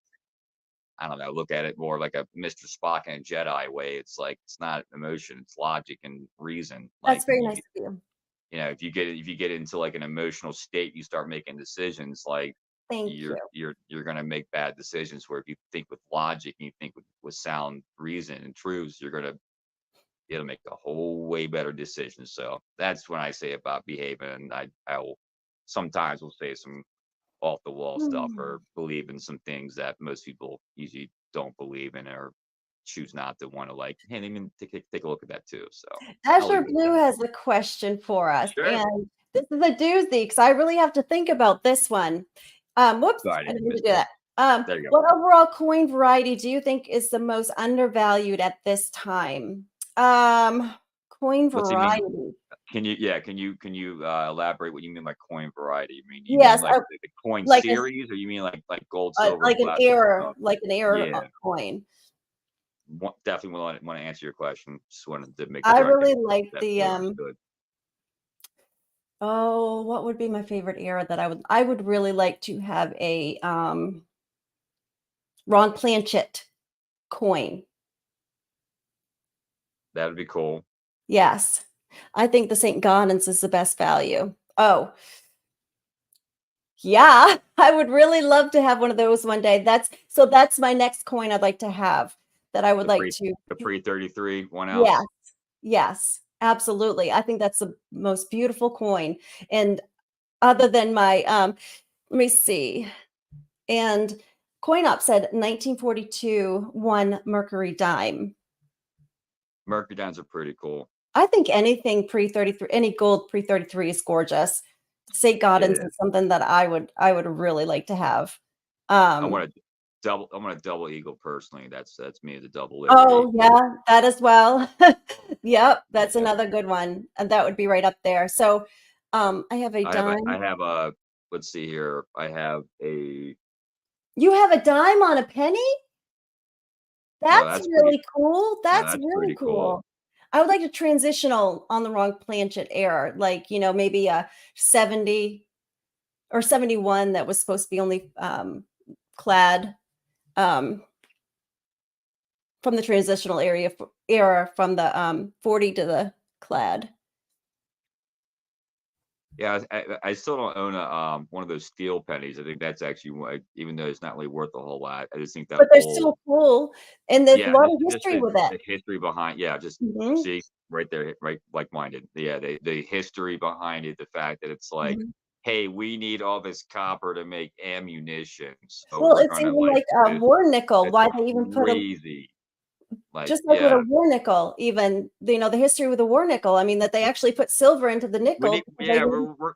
I don't know. Look at it more like a Mr. Spock and a Jedi way. It's like it's not emotion; it's logic and reason. Like that's very nice of you. if you get into like an emotional state, you start making decisions. Like Thank you. you're gonna make bad decisions. Where if you think with logic and you think with sound reason and truths, it'll make a whole way better decision. So that's when I say about behaving. And I will sometimes will say some off the wall stuff Hmm. or believe in some things that most people usually don't believe in or choose not to want to like, hey, let me take a look at that too. So I'll Azure leave it at Blue that. has a question for us, Sure. and this is a doozy because I really have to think about this one. Whoops, Go ahead, I didn't mean to Miss do Blue. that. There you go. What overall coin variety do you think is the most undervalued at this time? Coin What's he mean? variety. Can you elaborate what you mean by coin variety? You mean Yes, like the coin like a series, or you mean like gold, silver, like an platinum? error, like an error Yeah, coin. definitely want to answer your question. Just wanted to make I sure I get really like that the fully understood. oh, what would be my favorite era that I would really like to have a Ron Planchet coin. That would be cool. Yes. I think the St. Gaudens is the best value. Oh, yeah. I would really love to have one of those one day. That's my next coin I'd like to have that I would The like pre to. the pre-33 1 Yes. ounce. Yes. Absolutely. I think that's the most beautiful coin. And other than my let me see. And CoinOp said 1942 one Mercury dime. Mercury dimes are pretty cool. I think anything pre-33, any gold pre-33 is gorgeous. St. Gaudens Yeah. is something that I would really like to have. I Um, wanna I'm gonna double eagle personally. That's me as a double liberty. Oh, yeah, that as well. Yep, that's Yeah. another good one, and that would be right up there. So, I have a I dime. have a let's see here. I have a You have a dime on a penny? no, That's that's pretty really cool. no, That's that's really pretty cool. cool. I would like a transitional on the wrong planchet error, like, maybe a 70 or 71 that was supposed to be only clad um, from the transitional era from the 40 to the clad. Yeah, I still don't own a one of those steel pennies. I think that's actually even though it's not really worth a whole lot. I just think that But they're whole still cool, and there's a yeah, lot of just history with it. the history behind yeah, just Mhm, see right there, right like minded. Yeah, the history behind it, the fact that it's like, mhm. hey, we need all this copper to make ammunition, so Well, we're it's gonna even like like a just war nickel, it's why they even put a crazy. Like, just like with a yeah. war nickel, even, the history with a war nickel, I mean, that they actually put silver into the We nickel need because they yeah, needed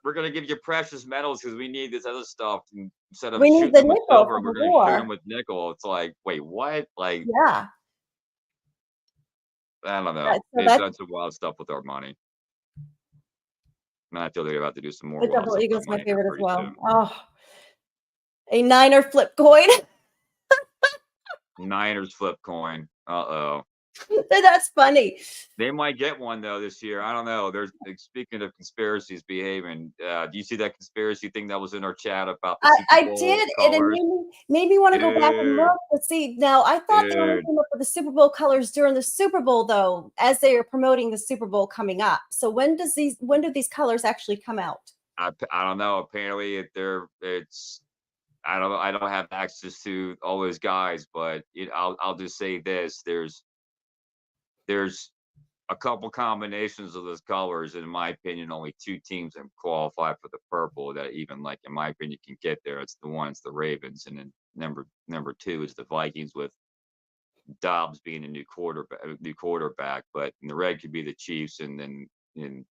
we're gonna give you precious metals because we need this other stuff instead of we need shooting the them with nickel silver, for the we're gonna shoot them war. with nickel. It's like, wait, what? Like, Yeah, I don't know. so They've that's done some wild stuff with our money. And I feel they're about to do some more the wild double stuff with our eagle's my money here favorite as pretty well. soon. Oh, a niner flip coin. Niners flip coin. Uh-oh. That's funny. They might get one though this year. I don't know. There's like, speaking of conspiracies behaving, do you see that conspiracy thing that was in our chat about the Super I Bowl did, and it colors? made me wanna go back and Dude, look to see now, I thought they only dude. came up with the Super Bowl colors during the Super Bowl, though, as they are promoting the Super Bowl coming up. So when do these colors actually come out? I don't know. Apparently, it's I don't have access to all those guys, but I'll just say this: there's a couple combinations of those colors, and in my opinion, only two teams have qualified for the purple that even like in my opinion can get there. It's the Ravens, and then number two is the Vikings with Dobbs being a new quarterback, but the red could be the Chiefs, and then in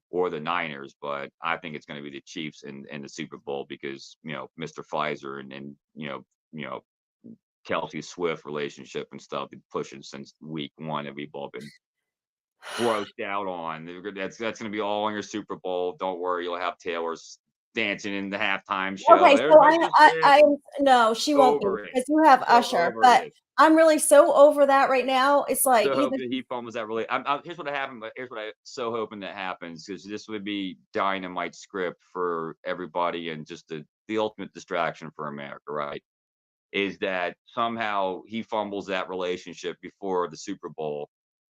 or the Niners, but I think it's going to be the Chiefs in the Super Bowl because Mr. Pfizer and you know Kelsey Swift relationship and stuff been pushing since week one that we've all been grossed out on. That's going to be all on your Super Bowl. Don't worry, you'll have Taylor's dancing in the halftime show. Okay, There's so Mr. Swift. I no, she won't be Over it. because you have So Usher, over but it. I'm really so over that right now. It's like So either hoping he fumbles that really. Here's what happened, but here's what I so hoping that happens because this would be dynamite script for everybody and just the ultimate distraction for America, right? Is that somehow he fumbles that relationship before the Super Bowl,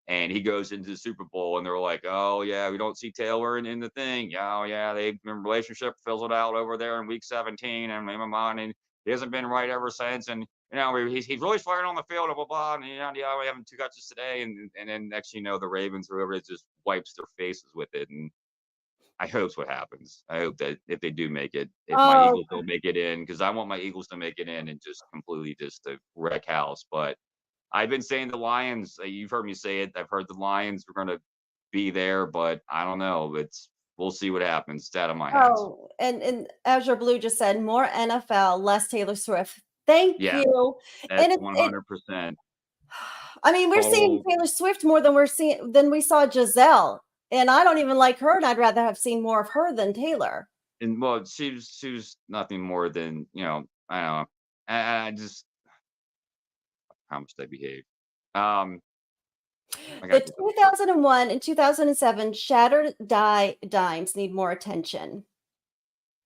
and he goes into the Super Bowl, and they're like, "Oh yeah, we don't see Taylor in the thing. Oh yeah, they relationship fizzled out over there in Week 17, and he hasn't been right ever since, and he's really firing on the field, and blah blah, and yeah, we haven't two catches today, and then next you know the Ravens or whoever it is just wipes their faces with it, and I hope's what happens. I hope that if they do make it, if my oh, Eagles don't make it in, because I want my Eagles to make it in and just completely just to wreck house. But I've been saying the Lions. You've heard me say it. I've heard the Lions were going to be there, but I don't know. We'll see what happens. It's out of my hands. oh, and Azure Blue just said more NFL, less Taylor Swift. Thank Yeah, you. And that's 100% I mean, we're seeing total. Taylor Swift more than we saw Giselle, and I don't even like her, and I'd rather have seen more of her than Taylor. And well, she was nothing more than I don't know. I just how much they behave. Um, I The got to get the 2001 and 2007 shattered dimes need more attention.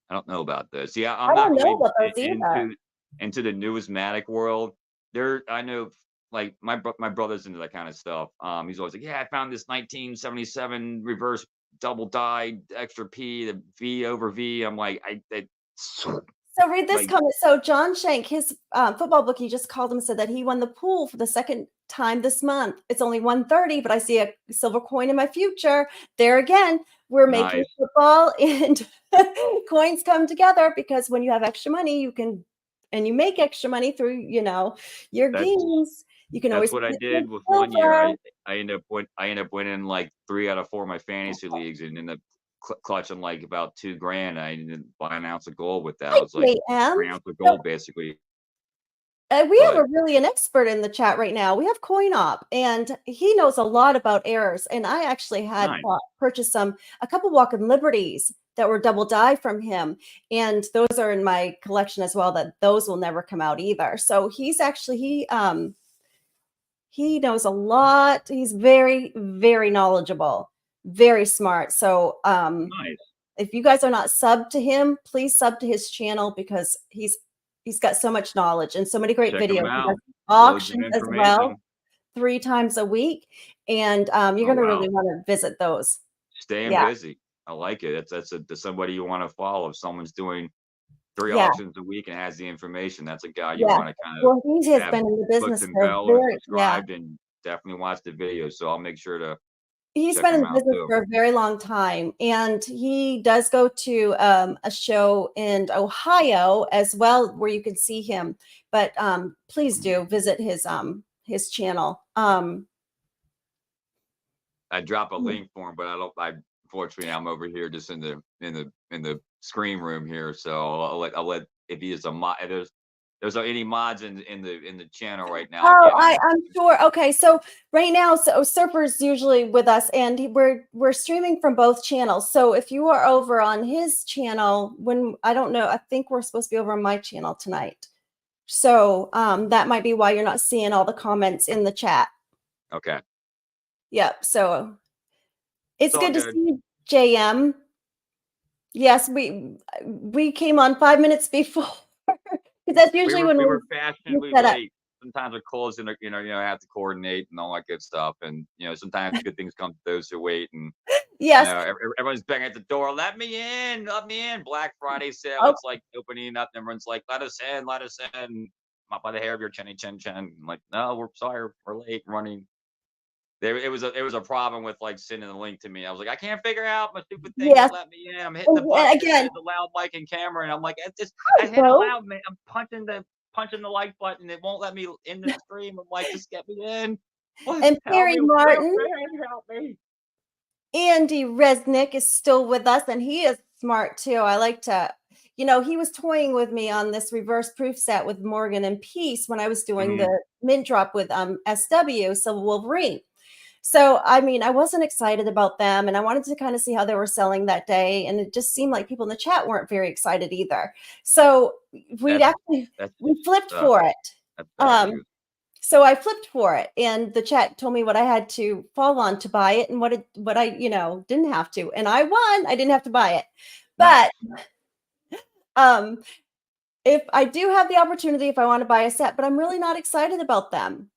I don't know about this. Yeah, I I'm not don't know really about those either. into the numismatic world. I know, like my brother's into that kind of stuff. He's always like, yeah, I found this 1977 reverse double die extra P, the V over V. I'm like, So read this like comment. So John Shank, his football bookie, just called him and said that he won the pool for the second time this month. It's only 130, but I see a silver coin in my future. There again, we're making nice. football and coins come together because when you have extra money, and you make extra money through, your That's games. You can that's always what put I it in did with one year. silver. I end up winning like 3 out of 4 of my fantasy leagues and end up clutching like about 2 grand. I ended up buying an ounce of gold with that. Hi, It was like JM. 3 ounce of So gold basically. We have Good. really an expert in the chat right now. We have CoinOp, and he knows a lot about errors. And I actually had Nice. purchased a couple Walking Liberties that were double die from him, and those are in my collection as well. That those will never come out either. So he's actually he knows a lot. He's very, very knowledgeable, very smart. So Nice. if you guys are not subbed to him, please sub to his channel because he's got so much knowledge and so many great Check them videos. He does out. Loads of auctions as well information. 3 times a week, and you're Oh, going to wow. really want to visit those. Staying Yeah, busy. I like it. That's somebody you want to follow. If someone's doing 3 yeah, auctions a week and has the information, that's a guy you yeah. want to kind of Well, he has have been in the clicked business and for a bell and very yeah. subscribed and definitely watch the videos. So I'll make sure to He's check been in them the out business too. for a very long time, and he does go to a show in Ohio as well, where you can see him. But please do visit his channel. I drop a link for him, but I unfortunately I'm over here just in the screen room here. So I'll let if he is a mod if there's any mods in the channel right now. Oh, Again, I'm sure. Okay, so right now, so Surfer's usually with us, and we're streaming from both channels. So if you are over on his channel, when I don't know, I think we're supposed to be over on my channel tonight. So that might be why you're not seeing all the comments in the chat. okay. Yep. So It's it's all good to good. see you, JM. Yes, we came on 5 minutes before because that's usually when We were we fashionably set up. late. Sometimes we're close and I have to coordinate and all that good stuff. And sometimes good things come to those who wait. And Yes. everyone's banging at the door. Let me in. Let me in. Black Friday sale. Oh, It's like opening up. And everyone's like, let us in. Let us in. Up by the hair of your chinny chin chin. I'm like, no, we're sorry. We're late. Running. There, it was a problem with like sending the link to me. I was like, I can't figure out my stupid thing yes. won't let me in. I'm hitting the And button that again, says allow mic and camera, and I'm like, I hi, hit Bo. allow, man. I'm punching the like button. It won't let me in the stream. I'm like, just get me in. What? And Help Perry me, real Martin. fan, help me. Andy Resnick is still with us, and he is smart too. I like to, he was toying with me on this reverse proof set with Morgan and Peace when I was doing Mhm. the mint drop with SW, Silver Wolverine. So, I mean, I wasn't excited about them, and I wanted to kind of see how they were selling that day, and it just seemed like people in the chat weren't very excited either. So That's that's we flipped uh, for it. that's bad Um, news. so I flipped for it, and the chat told me what I had to fall on to buy it and what I, didn't have to. And I won. I didn't have to buy it. Nice. But um if I do have the opportunity, if I want to buy a set, but I'm really not excited about them.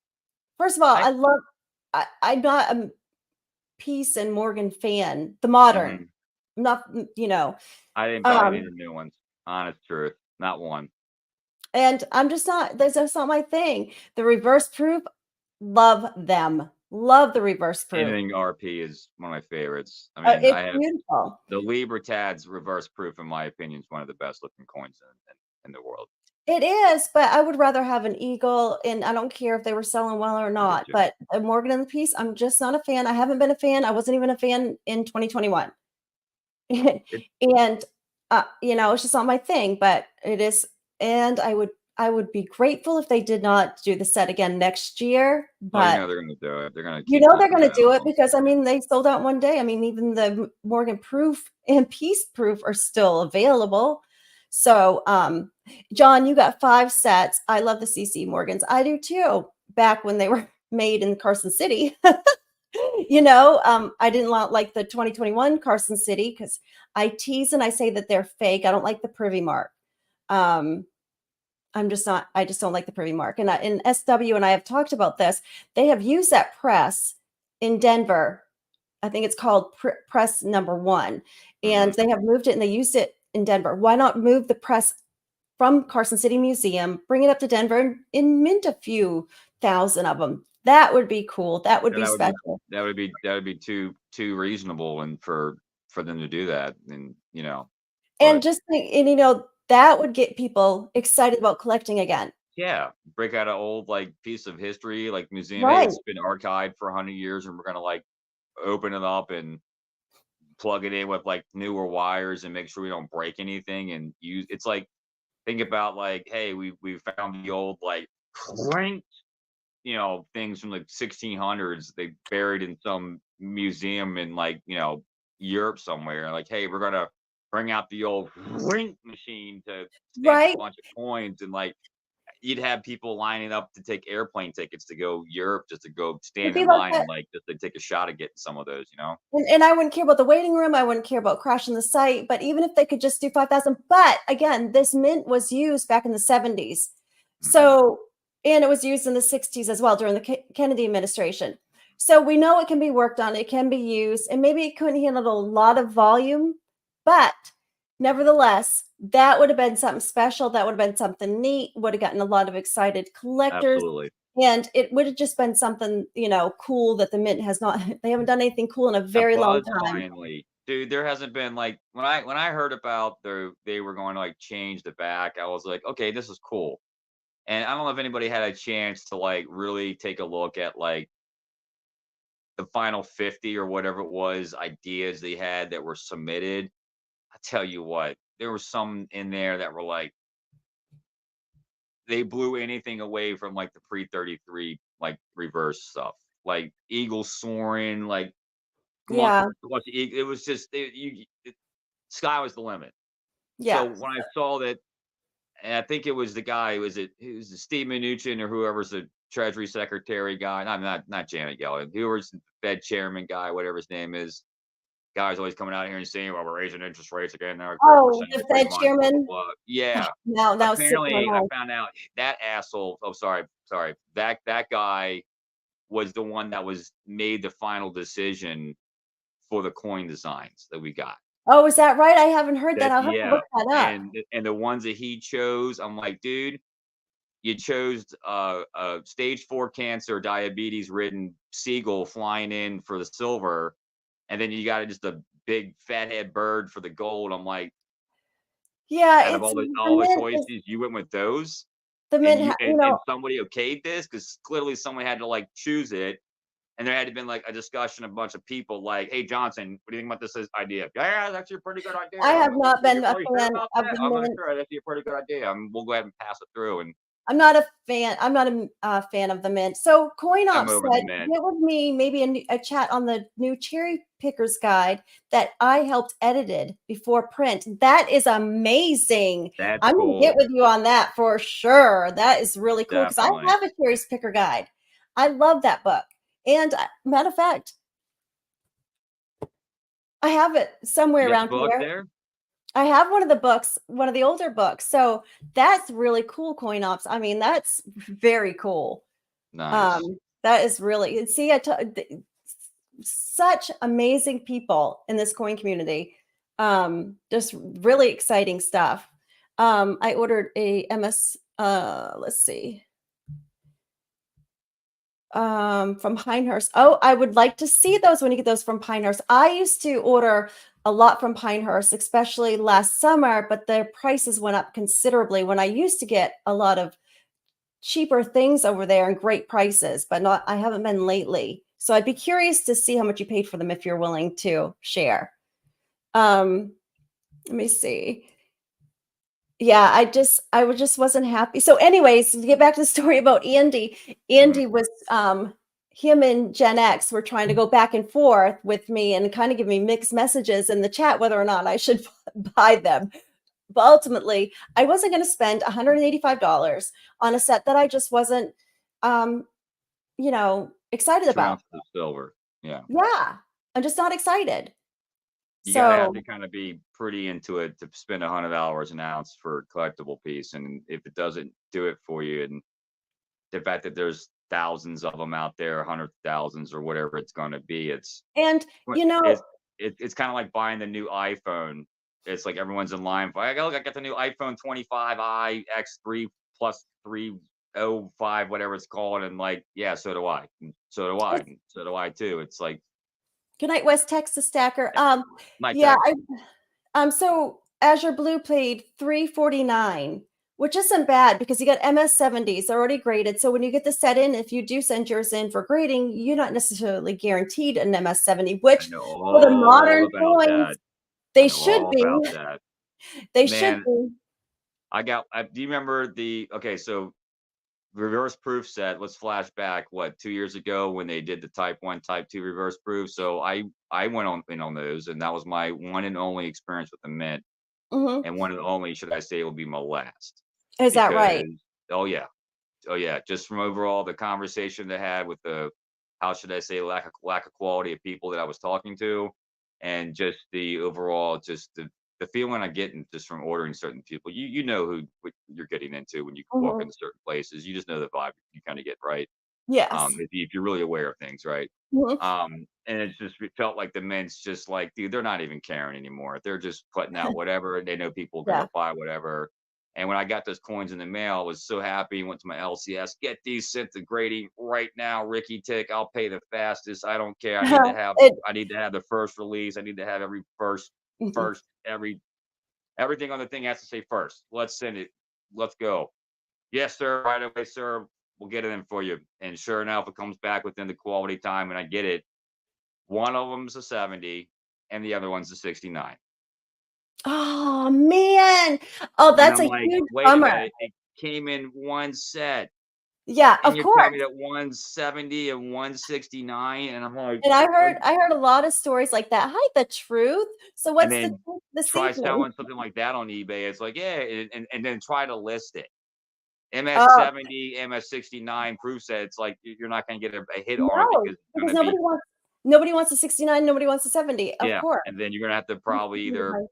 First of all, I I'm not a Peace and Morgan fan, the modern. mhm. I'm not, I didn't buy any of um, the new ones. Honest truth, not one. and I'm just not, that's just not my thing. The reverse proof, love them. Love the reverse proof. Anything RP is one of my favorites. I mean, It's I have beautiful. the Libertad's reverse proof, in my opinion, is one of the best looking coins in the world. It is, but I would rather have an eagle, and I don't care if they were selling well or I do not. too. But a Morgan and the Peace, I'm just not a fan. I haven't been a fan. I wasn't even a fan in 2021. It, And it's just not my thing, but it is. And I would be grateful if they did not do the set again next year. oh, But they're gonna do it. They're gonna keep they're pumping going it to do out. it because I mean they sold out one day. I mean even the Morgan Proof and Peace Proof are still available. So John, you got 5 sets. I love the CC Morgans. I do too. Back when they were made in Carson City. I didn't like the 2021 Carson City because I tease and I say that they're fake. I don't like the privy mark. Um, I just don't like the privy mark. And in SW, and I have talked about this, they have used that press in Denver. I think it's called press number 1. And Mhm. they have moved it and they used it in Denver. Why not move the press from Carson City Museum, bring it up to Denver and mint a few thousand of them? That would be cool. That would And be special. that would be too reasonable and for them to do that. And And but just think, and that would get people excited about collecting again. yeah, break out an old like piece of history, like museum. Hey, Right. it's been archived for 100 years, and we're gonna like open it up and plug it in with like newer wires and make sure we don't break anything and use. It's like think about like, hey, we found the old like crank, things from like 1600s they buried in some museum in like, Europe somewhere. Like, hey, we're gonna bring out the old rink machine to stamp a Right? bunch of coins, and like you'd have people lining up to take airplane tickets to go Europe just to go It'd stand be in like line that. and like just to take a shot at getting some of those. And I wouldn't care about the waiting room. I wouldn't care about crashing the site. But even if they could just do 5,000, but again, this mint was used back in the 70s. Hmm. So, and it was used in the 60s as well during the Kennedy administration. So we know it can be worked on, it can be used, and maybe it couldn't handle a lot of volume, but nevertheless, that would have been something special. That would have been something neat, would have gotten a lot of excited collectors. Absolutely. And it would have just been something, cool that the mint has not, they haven't done anything cool in a A very long buzz time. finally. Dude, there hasn't been like when I heard about they were going to like change the back, I was like, okay, this is cool. And I don't know if anybody had a chance to like really take a look at like the final 50 or whatever it was ideas they had that were submitted. I tell you what, there were some in there that were like they blew anything away from like the pre 33 like reverse stuff. Like eagle soaring, like Yeah. it was just sky was the limit. So Yeah. when I saw that, and I think it was the guy, it was Steve Mnuchin or whoever's the Treasury Secretary guy, not Janet Yellen, whoever's the Fed Chairman guy, whatever his name is. Guy's always coming out here and saying, "Well, we're raising interest rates again now, 3% Oh, in the 3 Fed months, blah blah chairman. blah." Yeah. Now it's sitting Apparently, I on. found out that asshole. Oh, sorry. That guy was the one that was made the final decision for the coin designs that we got. Oh, is that right? I haven't heard that. That I'll have to yeah, look that up. and the ones that he chose, I'm like, dude, you chose stage 4 cancer, diabetes ridden seagull flying in for the silver, and then you got just a big fathead bird for the gold. I'm like, Yeah, out of it's all the choices, you went with those, the and mint, and somebody okayed this because clearly someone had to like choose it, and there had to been like a discussion, a bunch of people like, hey Johnson, what do you think about this idea? Yeah, that's a pretty good idea. I have not You're been a really sure fan about of that? the I'm not mint. sure. That's a pretty good idea. We'll go ahead and pass it through, and I'm not a fan. I'm not a fan of the mint. So I'm CoinOps over the said, mint. get with me maybe a chat on the new cherry pickers guide that I helped edited before print. That is amazing. That's I'm going to get cool. with you on that for sure. That is really cool because I Definitely. have a cherry picker guide. I love that book. And matter of fact, I have it somewhere You got the around book here. there? I have one of the books, one of the older books. So that's really cool, CoinOps. I mean, that's very cool. Nice. That is really, see, such amazing people in this coin community. Just really exciting stuff. I ordered a MS, let's see, from Pinehurst. Oh, I would like to see those when you get those from Pinehurst. I used to order a lot from Pinehurst, especially last summer, but their prices went up considerably when I used to get a lot of cheaper things over there and great prices, but not, I haven't been lately. So I'd be curious to see how much you paid for them if you're willing to share. Let me see. Yeah, I just wasn't happy. So anyways, to get back to the story about Andy, Mhm. Andy was him and Gen X were trying to go back and forth with me and kind of give me mixed messages in the chat whether or not I should buy them. But ultimately, I wasn't going to spend $185 on a set that I just wasn't um, excited 2 about. ounces of silver. Yeah. Yeah, I'm just not excited. You gotta have So, to kinda be pretty into it to spend $100 an ounce for a collectible piece, and if it doesn't do it for you, and the fact that there's thousands of them out there, hundreds of thousands or whatever it's gonna be, and what it's it's kinda like buying the new iPhone. It's like everyone's in line for, "Look, I got the new iPhone 25i X3 plus 305," whatever it's called, and like, "Yeah, so do I, and so do I, it's and so do I too." It's like, good night, West Texas Stacker. "Night, Yeah, Tex." so Azure Blue paid $349, which isn't bad because you got MS70s, they're already graded. So when you get the set in, if you do send yours in for grading, you're not necessarily guaranteed an MS70, I which know for the all modern about coins, that. I they know should all be. about that. They should Man, be. do you remember the okay, so reverse proof set. Let's flash back, what, 2 years ago when they did the type 1, type 2 reverse proof. So I went on in on those, and that was my one and only experience with the mint, Mhm. and one and only, should I say, will be my last. Is that Because right? oh yeah, oh yeah, just from overall the conversation they had with the, how should I say, lack of quality of people that I was talking to, and just the overall, just the feeling I get just from ordering certain people. You know who what you're getting into when you walk Mhm. into certain places. You just know the vibe you kind of get, right? Yes. If you're really aware of things, right? Mhm. And it felt like the Mint's just like, dude, they're not even caring anymore. They're just putting out whatever. They know people are Yeah. gonna buy whatever. And when I got those coins in the mail, I was so happy. Went to my LCS, get these sent to Grady right now, Ricky Tick. I'll pay the fastest. I don't care. It I need to have the first release. I need to have every mhm. everything on the thing has to say first. Let's send it. Let's go. Yes, sir. Right away, sir. We'll get it in for you. And sure enough, it comes back within the quality time, and I get it. One of them's a 70, and the other one's a 69. Oh, man. Oh, And that's I'm a like, huge wait a bummer. minute. It came in one set, Yeah, and of you're telling me course. that 170 and 169, and I'm like, And what? I heard a lot of stories like that. Hi, the truth. So And what's the then truth this try evening? selling something like that on eBay. It's like, yeah, and then try to list it. Oh, MS-70, MS-69 proof set. It's like you're not going to get a hit on it no, because it's going because to be, nobody wants a 69, nobody wants a 70, of yeah. course. And then you're going to have to probably either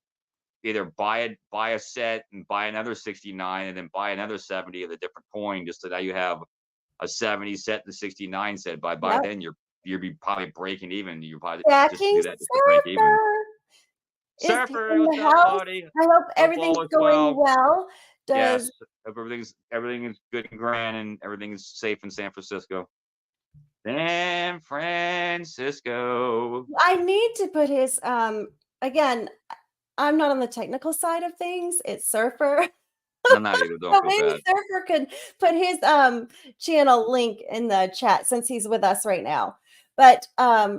buy a set and buy another 69 and then buy another 70 of the different coin, just so that you have a 70 set and a 69 set. By Yep. then you'll be probably breaking even. You probably just Jackie do that just to break even. Surfer is Surfer, in what's the up, house. buddy? I hope Hope everything's all is going well. well. Yes. Does Hope everything is good and grand and everything is safe in San Francisco. San Francisco. I need to put his again, I'm not on the technical side of things. It's Surfer. I'm not either. Don't So feel maybe bad. Surfer could put his channel link in the chat since he's with us right now. But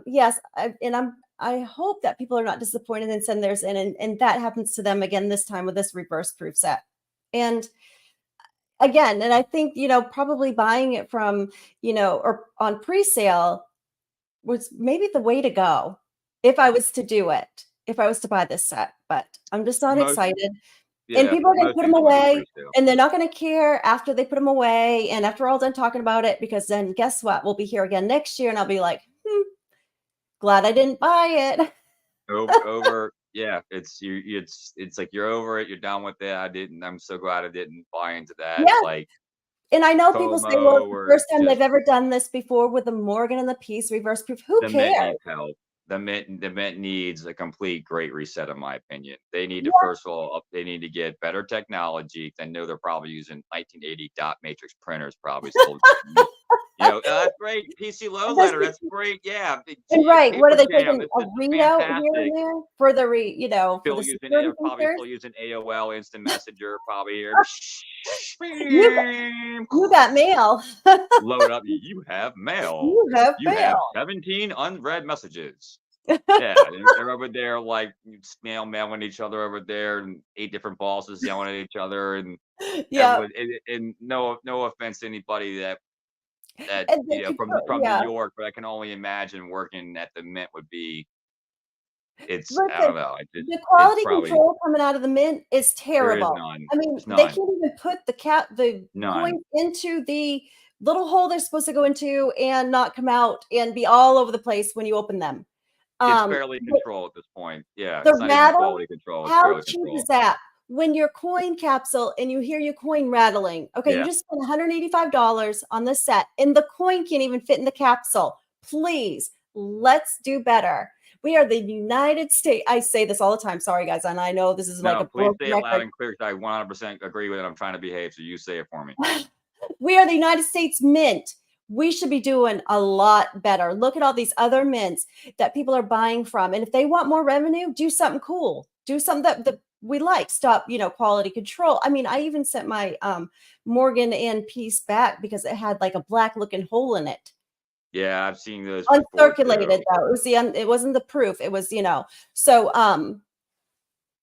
yes, I hope that people are not disappointed and send theirs in, and that happens to them again this time with this reverse proof set. And again, and I think probably buying it from or on pre-sale was maybe the way to go if I was to do it, if I was to buy this set. But I'm just not Most excited. And Yeah, people are going to most put them people do away, pre-sale. and they're not going to care after they put them away and after we're all done talking about it, because then guess what? We'll be here again next year and I'll be like, glad I didn't buy it. Yeah, it's like you're over it, you're done with it. I'm so glad I didn't buy into that, Yes. like, And I know people say, well, FOMO, it's the or first time they've just ever done this before with the Morgan and the Peace reverse proof. Who the Mint cares? needs help. The Mint needs a complete great reset, in my opinion. They need to, Yeah. first of all, they need to get better technology. I know they're probably using 1980 dot matrix printers, probably still, that's great. PC low That's letter, that's great. Yeah, and right. What are Paper they Jam, taking this a is readout here and fantastic. there for the for Still the using security probably features? still using AOL Instant Messenger, probably here. You you got mail. Load up. You have mail. You have You have mail. 17 unread messages. Yeah, and they're over there like mailing each other over there, and 8 different bosses yelling at each other, and Yeah. everyone. And no offense to anybody that And the from New yeah. York, but I can only imagine working at the Mint would be. I Listen, don't know. the It's quality probably, control coming out of the mint is there is terrible. none. I mean, There's they none. can't even put the None. coins into the little hole they're supposed to go into and not come out and be all over the place when you open them. It's Um, barely control at this point. Yeah, the it's not even rattle, quality control. It's how barely cheap is control. that? When your coin capsule and you hear your coin rattling, okay, you Yeah. just spent $185 on this set and the coin can't even fit in the capsule. Please, let's do better. We are the United States. I say this all the time. Sorry, guys. And I know this is like No, a please broken say it loud record. and clear, 'cause I 100% agree with it. I'm trying to behave, so you say it for me. We are the United States Mint. We should be doing a lot better. Look at all these other mints that people are buying from. And if they want more revenue, do something cool. Do something that we like. Stop, quality control. I mean, I even sent my Morgan and Peace back because it had like a black looking hole in it. Yeah, I've seen those before Uncirculated too. though. It was it wasn't the proof. It was, so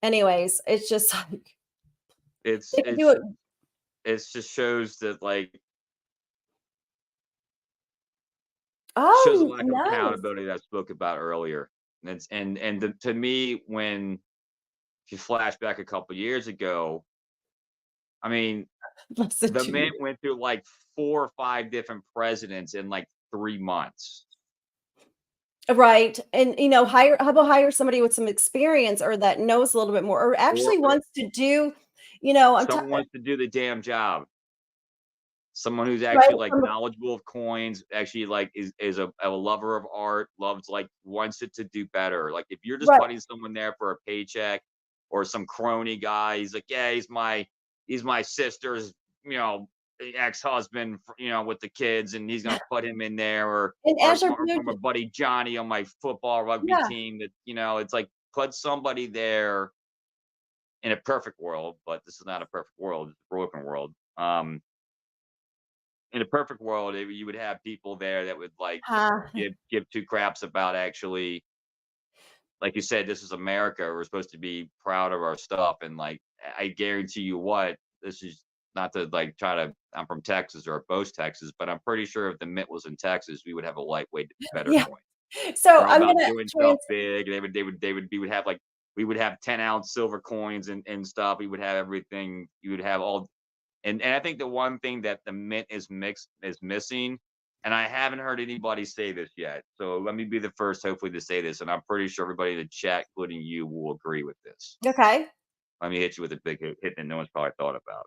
anyways, it's just like It's they could do it's it. it's just shows that, like, shows a Oh, lack of nice. accountability that I spoke about earlier. To me, when if you flash back a couple years ago, I mean, Listen the to you. mint went through like 4 or 5 different presidents in like 3 months. Right, and, how about hire somebody with some experience or that knows a little bit more or Or actually wants to do, I'm ta someone wants to do the damn job. Someone who's right, actually, like, knowledgeable of coins, actually, like, is a lover of art, loves, like, wants it to do better. Like, if you're just right, putting someone there for a paycheck or some crony guy, he's like, "Yeah, he's my sister's, you know, ex-husband, with the kids, and he's gonna put him in there," or and or as you're or or my buddy Johnny on my football rugby yeah, team that, it's like, put somebody there in a perfect world, but this is not a perfect world, it's a broken world. In a perfect world, you would have people there that would like ha give two craps about actually, like you said, this is America. We're supposed to be proud of our stuff, and like I guarantee you, what this is not to like try to. I'm from Texas or boast Texas, but I'm pretty sure if the mint was in Texas, we would have a lightweight, better yeah. coin. So They're all I'm about gonna doing stuff trans big. We would have like we would have 10-ounce silver coins and stuff. We would have everything. You would have all and I think the one thing that the mint is missing, and I haven't heard anybody say this yet. So let me be the first, hopefully, to say this, and I'm pretty sure everybody in the chat, including you, will agree with this. okay. Let me hit you with a big hit that no one's probably thought about.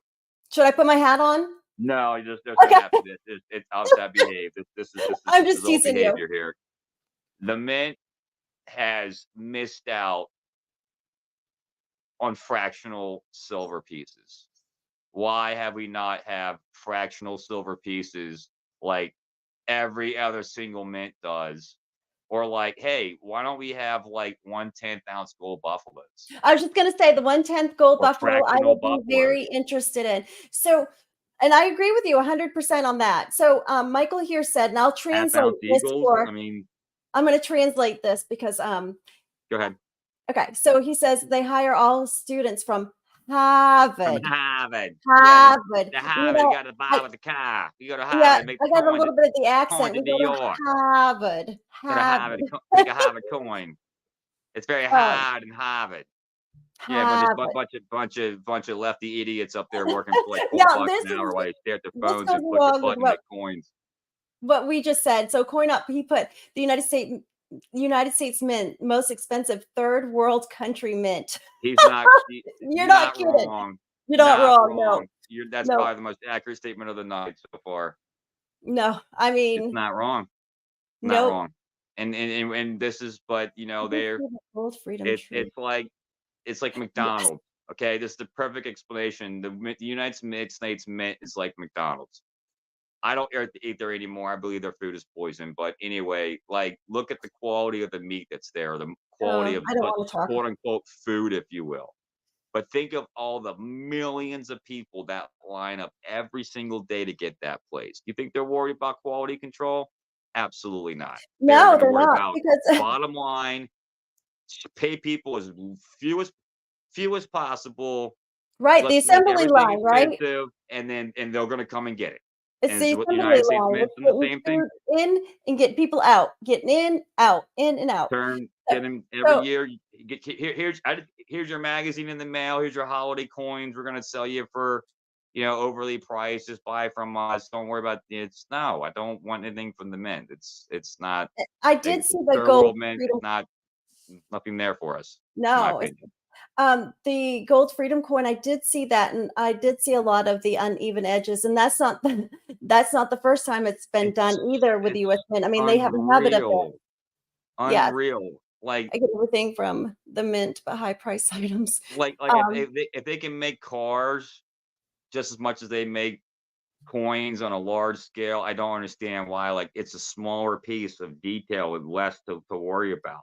Should I put my hat on? No, you just there's no Okay. happy. It's outside behave. I'm This is just all teasing you. behavior here. The mint has missed out on fractional silver pieces. Why have we not have fractional silver pieces like every other single mint does? Or like, hey, why don't we have like 1/10 ounce gold buffaloes I was just gonna say the 1/10 gold or buffalo, I fractional would be buffaloes? very interested in. So and I agree with you 100% on that. So, Michael here said, and I'll Half translate ounce this eagles. for I mean, I'm gonna translate this because, go ahead. okay, so he says they hire all students from From Harvard. Harvard. Yeah, Harvard. the Harvard, you got to buy I with the car. You go to yeah, Harvard, make I got a little bit of the coins accent. in We New go to York. Harvard. Go to Harvard, Harvard. make a Harvard coin. It's very Um, hard in Harvard. Yeah, Harvard. bunch of lefty idiots up there working for like 12 Now bucks this an hour is while they stare at their this phones goes and push a along with button and make coins. what we just said. So coin up, he put the United States Mint, most expensive third world country mint. You're You're not not kidding. wrong. You're not Not wrong. No, wrong. That's no, probably the most accurate statement of the night so far. no. I It's mean, not wrong. Not nope. wrong. And this is, but they're Gold Freedom it's Tree. it's like Yes. McDonald's. Okay, this is the perfect explanation. The United States Mint is like McDonald's. I don't eat there anymore. I believe their food is poison. But anyway, like look at the quality of the meat that's there, the quality of I don't the want to talk. quote unquote food, if you will. But think of all the millions of people that line up every single day to get that place. You think they're worried about quality control? Absolutely not. They're No, going to they're worry not about because bottom line, pay people as few as possible, right, the let's make assembly everything line, right? expensive, and they're going to come and get it. It's And this the is what the assembly United States line. Mint's It's doing the getting same thing. food in and getting people out, getting in, out, in and out. Get them every So year. Here's your magazine in the mail. Here's your holiday coins. We're gonna sell you for, overly priced. Just buy from us. Don't worry about it's no. I don't want anything from the mint. It's not I a did see the third gold world mint. freedom. Not nothing there for us, in my No, opinion. the gold freedom coin, I did see that, and I did see a lot of the uneven edges, and that's not that's not the first time it's been done It's either with the it's US Mint. I mean, they have a habit of it. unreal, Yes, unreal. I get everything from the mint, but high price items. Like Um, if they can make cars just as much as they make coins on a large scale, I don't understand why, like, it's a smaller piece of detail with less to worry about.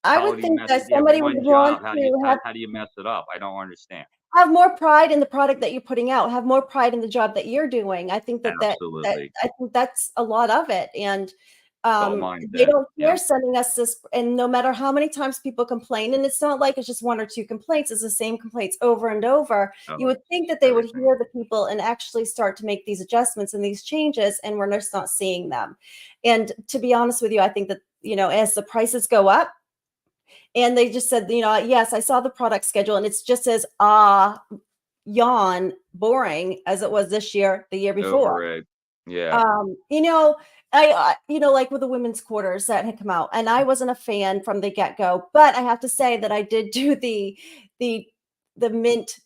I How would do you think mess that it? You have somebody would one want job. How do you to how do you mess it up? I don't understand. have more pride in the product that you're putting out, have more pride in the job that you're doing. I think that Absolutely. I think that's a lot of it, and It's all They mindset. don't Yeah. care sending us this, and no matter how many times people complain, and it's not like it's just one or two complaints, it's the same complaints over and over. You Oh, would it's think that they would everything. hear the people and actually start to make these adjustments and these changes, and we're just not seeing them. And to be honest with you, I think that, as the prices go up, and they just said, yes, I saw the product schedule, and it's just as yawn boring as it was this year, the year before. Overrated. Yeah. Um, you know, like with the women's quarters that had come out, and I wasn't a fan from the get-go, but I have to say that I did do the the mint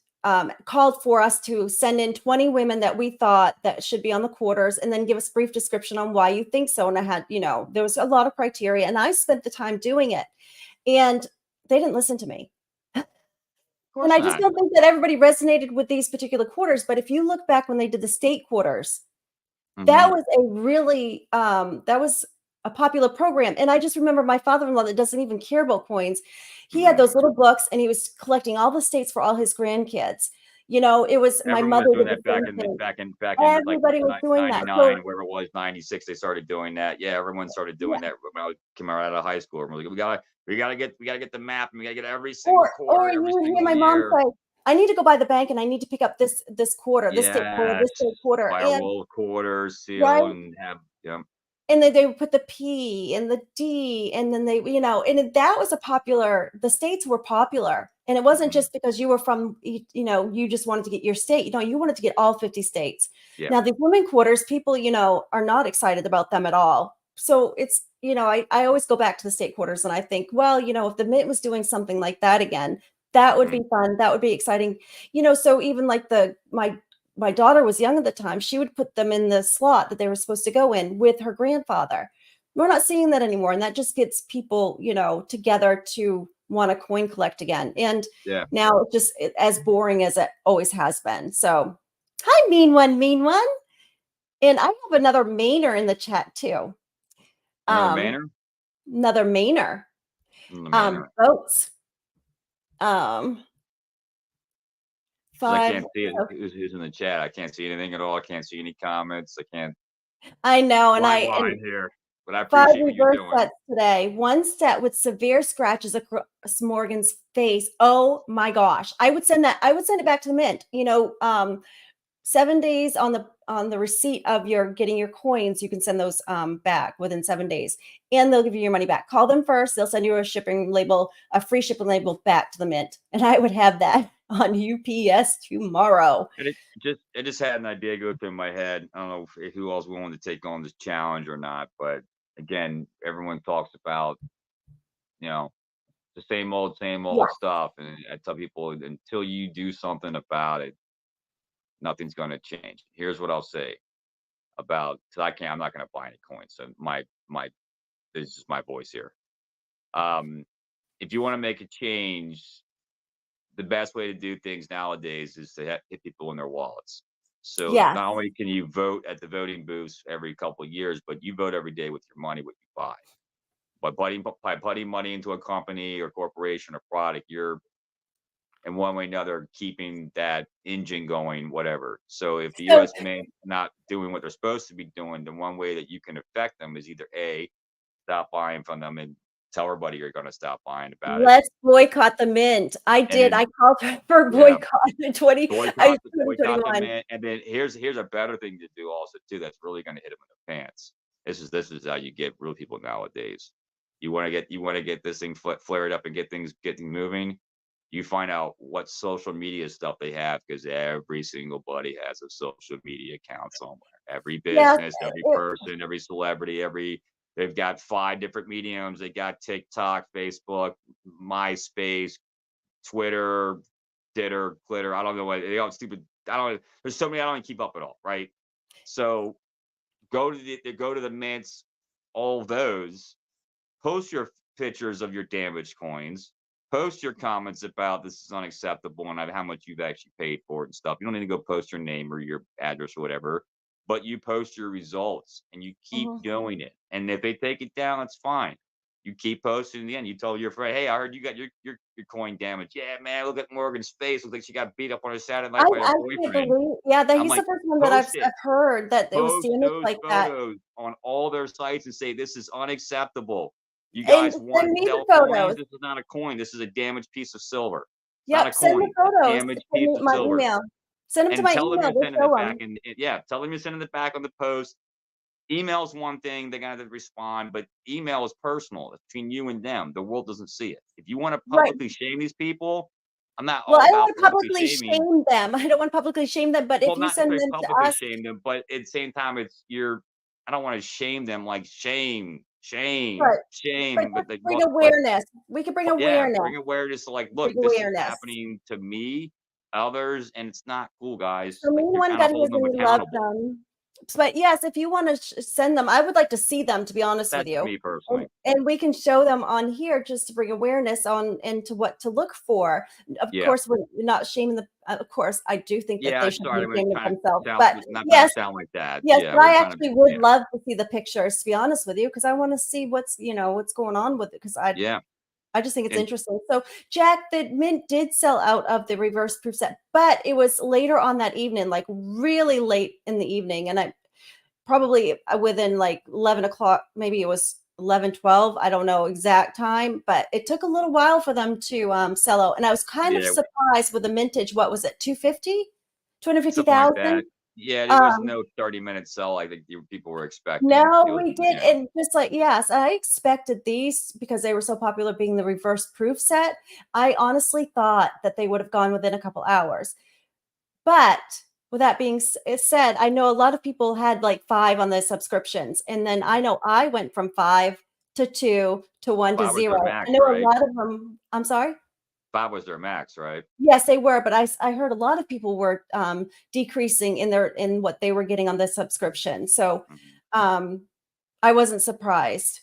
called for us to send in 20 women that we thought that should be on the quarters and then give us a brief description on why you think so. And I had, there was a lot of criteria, and I spent the time doing it. And they didn't listen to me. Of And course I just not. don't think that everybody resonated with these particular quarters. But if you look back when they did the state quarters, that Hmm. was a really, that was a popular program, and I just remember my father-in-law that doesn't even care about coins. He had Hmm. those little books, and he was collecting all the states for all his grandkids. It was my Everyone mother was doing did the that back same in the thing. back in like Everybody was doing that. 99, So wherever it was, 96, they started doing that. Yeah, everyone started yeah, doing that when I came out of high school. And we're like, we gotta get the map, and we gotta get every single or quarter, you every would hear single my mom year. say, "I need to go by the bank, and I need to pick up this quarter, this state quarter, Yes. this state quarter," Buy a and roll of quarters, right? seal, and have, yeah. And then they would put the P and the D, and then that was the states were popular. And it wasn't Mhm. just because you were from, you just wanted to get your state. No, you wanted to get all 50 states. Yeah. Now, the women quarters, people, are not excited about them at all. So it's, I always go back to the state quarters and I think, well, if the Mint was doing something like that again, that would Mm. be fun. That would be exciting. So even like my daughter was young at the time, she would put them in the slot that they were supposed to go in with her grandfather. We're not seeing that anymore. And that just gets people, together to want to coin collect again. And Yeah. now it's just as boring as it always has been. So, hi, mean one, mean one. And I have another Mainer in the chat too. Another Um, Manor? Another Mainer. Another Manor. Boats. Um, Because I five. can't see it. Who's in the chat? I can't see anything at all. I can't see any comments. I can't I know, blind here. But I 5 appreciate what you're reverse doing. sets today. One set with severe scratches across Morgan's face. Oh my gosh. I would send it back to the mint. 7 days on the receipt of your getting your coins, you can send those back within 7 days, and they'll give you your money back. Call them first. They'll send you a free shipping label back to the mint. And I would have that on UPS tomorrow. And it just had an idea go through my head. I don't know who else willing to take on this challenge or not, but again, everyone talks about, you know, the same Yeah. old stuff. And I tell people until you do something about it, nothing's gonna change. Here's what I'll say about because I'm not gonna buy any coins. So my this is just my voice here. Um, if you want to make a change, the best way to do things nowadays is to hit people in their wallets. So Yes. not only can you vote at the voting booths every couple of years, but you vote every day with your money, what you buy. By putting money into a company or corporation or product, you're in one way or another keeping that engine going, whatever. So if the So U.S. Mint not doing what they're supposed to be doing, the one way that you can affect them is either A, stop buying from them and tell everybody you're going to stop buying about it, let's boycott the mint. I and did. then I called for yeah, boycott in 20 I boycott the 2021. man, and then here's a better thing to do also too. That's really going to hit them in the pants. This is how you get real people nowadays. You want to get this thing flared up and getting moving. You find out what social media stuff they have because every single buddy has a social media account somewhere. Every Yes, business, every it person, every celebrity, they've got 5 different mediums. They got TikTok, Facebook, MySpace, Twitter, Ditter, Glitter. I don't know what they all stupid. I don't. There's so many I don't even keep up at all. Right. So go to the mints, all those. Post your pictures of your damaged coins. Post your comments about this is unacceptable and how much you've actually paid for it and stuff. You don't need to go post your name or your address or whatever, but you post your results and you keep mhm. doing it. And if they take it down, it's fine. you keep posting. In the end, you tell your friend, "Hey, I heard you got your coin damaged." Yeah, man, look at Morgan's face. Looks like she got beat up on a Saturday night by her I can't boyfriend. believe, yeah, that I'm he's the like, first one that post I've it. heard that it was Post damaged those like that. photos on all their sites and say this is unacceptable. You And guys want send to me the sell coins? photos. This is not a coin. This is a damaged piece of silver. Not a Yep, send the coin. A photos. damaged Send piece me of my silver. email. Send them to And my tell them email. you're We'll sending show it back. them. And yeah, tell them you're sending it back on the post. Email's one thing, they're gonna respond, but email is personal. It's between you and them. The world doesn't see it. If you want to Right. publicly shame these people, I'm not Well, all I don't about want to publicly publicly shaming. shame them. I don't want to publicly shame them, but Well, if you not send necessarily them to publicly us, shame them, but at the same time, it's you're. I don't want to shame them like shame, shame, right, but shame. But just like, bring look, awareness. We can bring yeah, awareness. bring awareness to like, look, Bring this is awareness. happening to me, others, and it's not cool, guys. So me Like, and you're one kind of got his holding and them we love accountable. them. But yes, if you want to send them, I would like to see them, to be honest with That's you. me personally. And we can show them on here just to bring awareness on into what to look for. Of Yeah. course, we're not shaming the. Of course, I do think that Yeah, they I'm should be sorry, I'm ashamed of trying to themselves. sound But not trying to yes, sound like that. yes, Yeah, but we're I trying to actually would yeah. love to see the pictures, to be honest with you, because I want to see what's what's going on with it. Because Yeah. I just think it's And interesting. So, Jack, the mint did sell out of the reverse proof set, but it was later on that evening, like really late in the evening. And I probably within like 11 o'clock, maybe it was 11, 12. I don't know exact time, but it took a little while for them to sell out. And I was kind of yeah, surprised with the mintage. What was it, 250, something like 250,000? that. Yeah, there was no 30-minute sell like people were expecting. No, It was we did, yeah. and just like yes, I expected these because they were so popular being the reverse proof set. I honestly thought that they would have gone within a couple hours. But with that being said, I know a lot of people had like 5 on the subscriptions, and then I know I went from 5 to 2 to 1 to 5 was their 0. I max, know a right? lot of them. I'm sorry? 5 was their max, right? Yes, they were, but I heard a lot of people were, decreasing in what they were getting on the subscription. So, Mhm. um, I wasn't surprised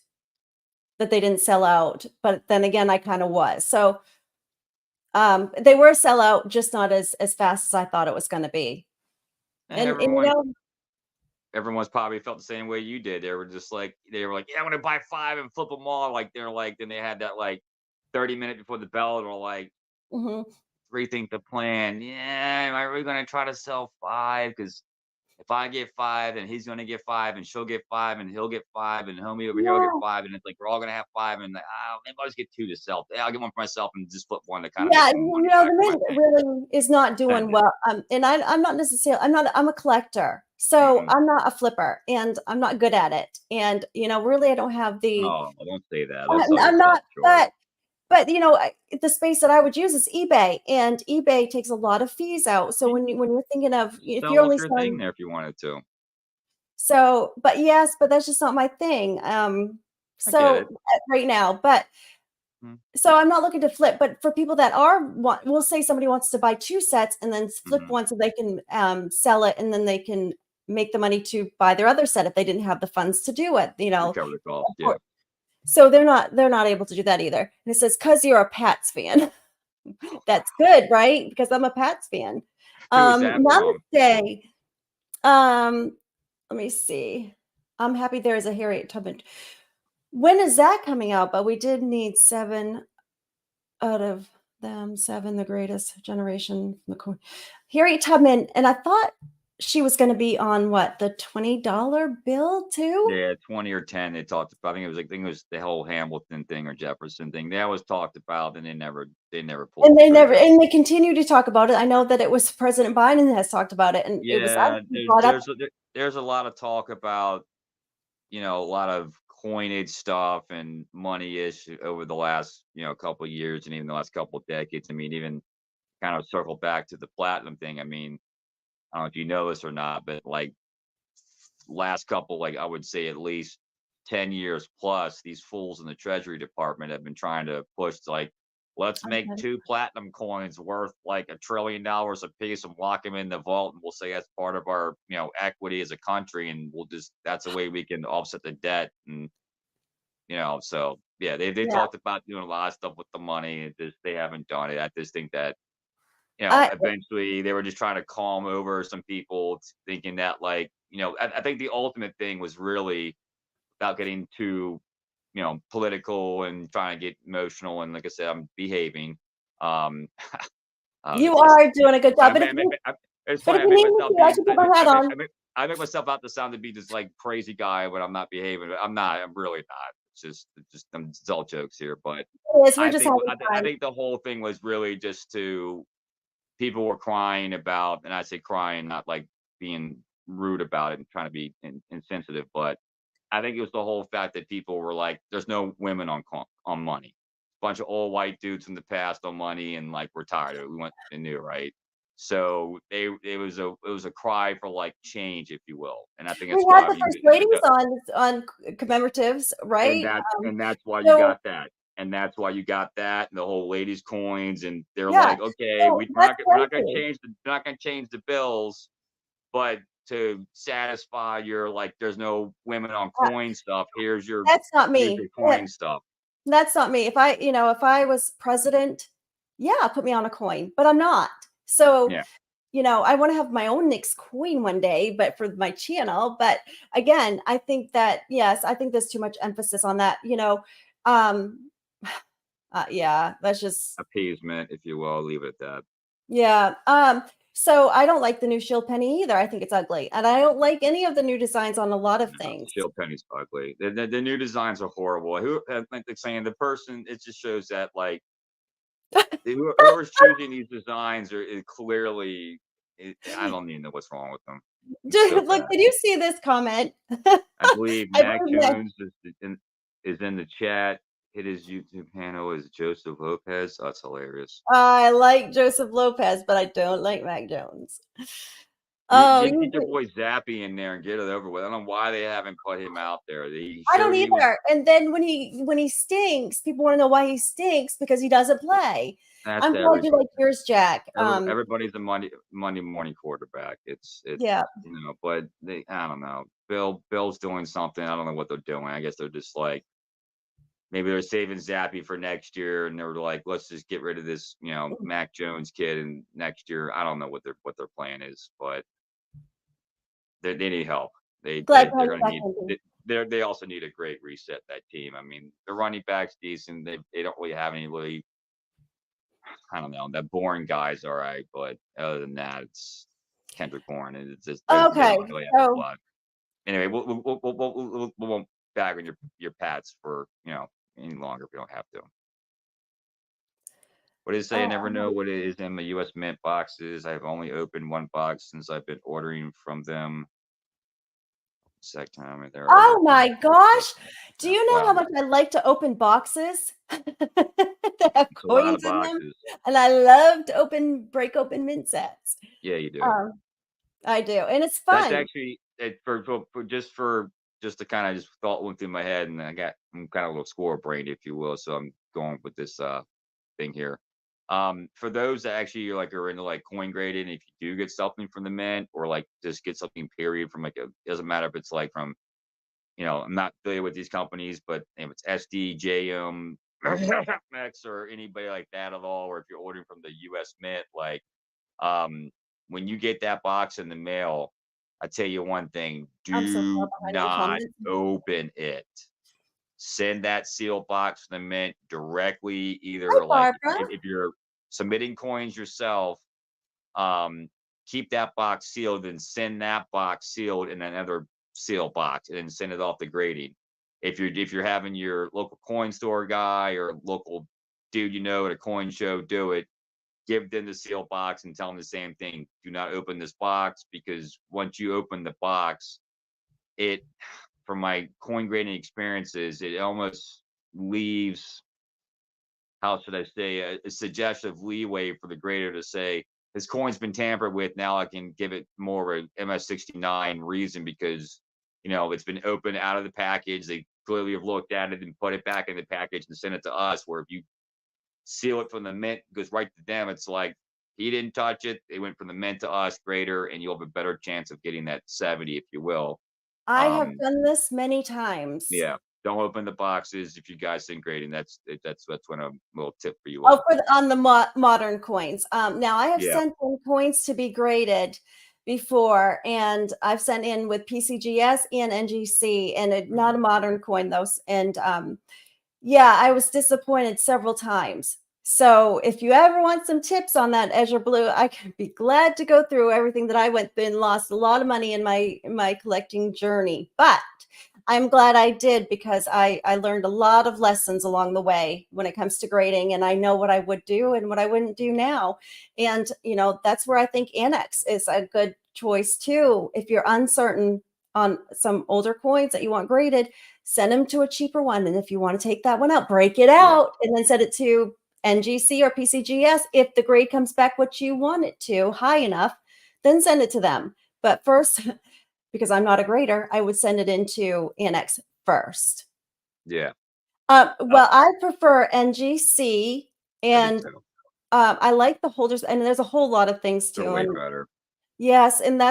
that they didn't sell out, but then again, I kinda was. So, they were a sellout, just not as fast as I thought it was gonna be. And And everyone's probably felt the same way you did. They were like, "Yeah, I'm gonna buy 5 and flip them all." Like, they're like then they had that, like, 30-minute before the bell, and were like, mhm. rethink the plan. Yeah, am I really gonna try to sell 5? Because if I get 5, then he's gonna get 5, and she'll get 5, and he'll get 5, and homie over here will get Yeah, 5, and it's like we're all gonna have 5, and like, maybe I'll just get 2 to sell. Yeah, I'll get 1 for myself and just flip 1 to kind of make yeah, some money the back in my mint bank. really is not doing Spend it. well, and I'm not necessarily I'm a collector, so Mhm. I'm not a flipper, and I'm not good at it, and, really, I don't have the Oh, don't say that. Don't sell I'm yourself not, short. but, the space that I would use is eBay, and eBay takes a lot of fees out, so when you're thinking of if you're Sell only your thing selling there if you wanted to. so but yes, but that's just not my thing, I get so, it. right now, but Mhm, so I'm not looking to flip, but for people that we'll say somebody wants to buy 2 sets and then flip mhm. one so they can, sell it, and then they can make the money to buy their other set if they didn't have the funds to do it, Recover the cost, of yeah. course. So they're not able to do that either. And it says, "'Cause you're a Pats fan." That's good, right? Because I'm a Pats fan. Who is that from? Namaste. Um, let me see. I'm happy there is a Harriet Tubman. When is that coming out? But we did need 7 out of them, 7, the greatest generation, McCoy. Harriet Tubman, and I thought she was gonna be on what, the $20 bill too? Yeah, 20 or 10 they talked about. I think it was the whole Hamilton thing or Jefferson thing. They always talked about, and they never pulled And the trigger. they continue to talk about it. I know that it was President Biden has talked about it, and it was Yeah, actually brought up. there's a lot of talk about, a lot of coinage stuff and money issue over the last, couple of years and even the last couple of decades. I mean, even kind of circle back to the platinum thing. I mean, I don't know if you know this or not, but like last couple, like I would say at least 10 years plus, these fools in the Treasury Department have been trying to push like, let's make Okay. 2 platinum coins worth like $1 trillion a piece and lock them in the vault. And we'll say that's part of our, equity as a country. And that's a way we can offset the debt. And, so yeah, they Yeah. talked about doing a lot of stuff with the money. They haven't done it. I just think that I eventually they were just trying to calm over some people thinking that like, I think the ultimate thing was really about getting too political and trying to get emotional. And like I said, I'm behaving. Um, You it's just are doing a good job. it's But funny. if you need me to, I should put my hat on. I make myself out to sound to be this like crazy guy when I'm not behaving. But I'm not. I'm really not. It's just it's all jokes here. But It is. We're I just think having I fun. think the whole thing was really just to people were crying about, and I say crying, not like being rude about it and trying to be insensitive, but I think it was the whole fact that people were like, "There's no women on money." Bunch of old white dudes from the past on money, and like we're tired of it. We want the new, right? So it was a cry for like change, if you will, and I think We that's had why the you first ladies on commemoratives, and right? that's why you So got that. And that's why you got that and the whole ladies coins and they're yeah, like, okay, so we're that's not we're not going to crazy. change we're not going to change the bills, but to satisfy your like there's no women on Uh, coin stuff, That's not here's me. your coin stuff. That's not me. If I was president, yeah, put me on a coin, but I'm not. So, Yeah, I want to have my own Nick's coin one day, but for my channel. But again, I think that, yes, I think there's too much emphasis on that, um, yeah, that's just, appeasement, if you will. I'll leave it at that. yeah. So I don't like the new shield penny either. I think it's ugly. And I don't like any of the new designs on a lot of No, things. shield penny's ugly. The new designs are horrible. Who like they're saying the person it just shows that like whoever's choosing these designs are is clearly I don't even know what's wrong with them. It's so Look, bad. did you see this comment? I believe I Mac believe that. Jones is in the chat. His YouTube handle is Joseph Lopez. Oh, that's hilarious. I like Joseph Lopez, but I don't like Mac Jones. Oh, Get your boy Zappy in there and get it over with. I don't know why they haven't put him out there. He I don't showed he was. either. And then when he stinks, people want to know why he stinks because he doesn't play. That's I'm glad you everybody. like yours, Jack. Everybody's a Monday morning quarterback. Yeah. But I don't know. Bill's doing something. I don't know what they're doing. I guess they're just like maybe they're saving Zappy for next year, and they're like, let's just get rid of this, Mac Jones kid, and next year I don't know what their plan is, but they need help. Glad to They're have you gonna back, need Andy. they also need a great reset that team. I mean, the running back's decent. They don't really have any really I don't know. That boring guy's all right, but other than that, it's Kendrick Bourne, and it's just they Okay. don't really have a So lot. Anyway, we won't bag on your Pats for any longer if we don't have to. What did it say? I never know what it is in my U.S. Mint boxes. I've only opened one box since I've been ordering from them. Second time there are oh other my gosh. Do you know how wow, much I like to open boxes that have it's a lot of coins in them? boxes. And I love to break open mint sets. Yeah, you do. Um, I do. And it's That's fun. actually just to kind of just thought went through my head, and I'm kind of a little score brained, if you will. So I'm going with this thing here. For those that actually like are into like coin grading, if you do get something from the mint or like just get something period from like doesn't matter if it's like from I'm not familiar with these companies, but if it's SD, JM, X, or anybody like that at all, or if you're ordering from the US Mint, like um, when you get that box in the mail, I tell you one thing: I'm so far do behind your not comments. open it. Send that sealed box to the mint directly. Hi, Either like Barbara. if you're submitting coins yourself, um, keep that box sealed and send that box sealed in another seal box and then send it off the grading. If you're having your local coin store guy or local dude at a coin show do it, give them the seal box and tell them the same thing. Do not open this box because once you open the box, it from my coin grading experiences, it almost leaves how should I say a suggestive leeway for the grader to say this coin's been tampered with. Now I can give it more of a MS69 reason because it's been opened out of the package. They clearly have looked at it and put it back in the package and sent it to us. Where if you seal it from the mint, it goes right to them. It's like he didn't touch it. They went from the mint to us, grader, and you'll have a better chance of getting that 70, if you will. I have Um, done this many times. yeah, don't open the boxes if you guys think grading. That's one a little tip for you Oh, all. on the modern coins. Now I have Yeah. sent in coins to be graded before, and I've sent in with PCGS and NGC, and not a modern coin, though. And yeah, I was disappointed several times. So if you ever want some tips on that Azure Blue, I can be glad to go through everything that I went through and lost a lot of money in my collecting journey. But I'm glad I did, because I learned a lot of lessons along the way when it comes to grading, and I know what I would do and what I wouldn't do now. And, that's where I think Annex is a good choice too. If you're uncertain on some older coins that you want graded, send them to a cheaper one. And if you want to take that one out, break it out and then send it to NGC or PCGS. If the grade comes back what you want it to, high enough, then send it to them. But first, because I'm not a grader, I would send it into Annex first. Yeah. Well, I prefer NGC, and I like the holders, and there's a whole lot of things too. They're way better. Yes, and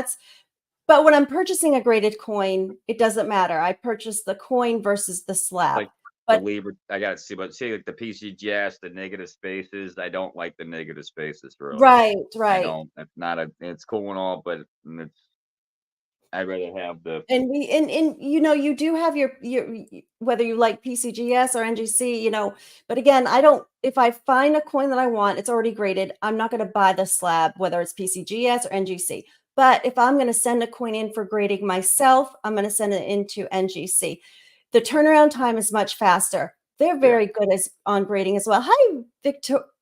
but when I'm purchasing a graded coin, it doesn't matter. I purchase the coin versus the slab. Like but the Libra, I gotta see, but see, like the PCGS, the negative spaces, I don't like the negative spaces really. right, I right. don't. It's not it's cool and all, but I'd rather have the And you do have your whether you like PCGS or NGC, but again, if I find a coin that I want, it's already graded, I'm not going to buy the slab, whether it's PCGS or NGC. But if I'm going to send a coin in for grading myself, I'm going to send it into NGC. The turnaround time is much faster. They're very good on grading as well. Hi,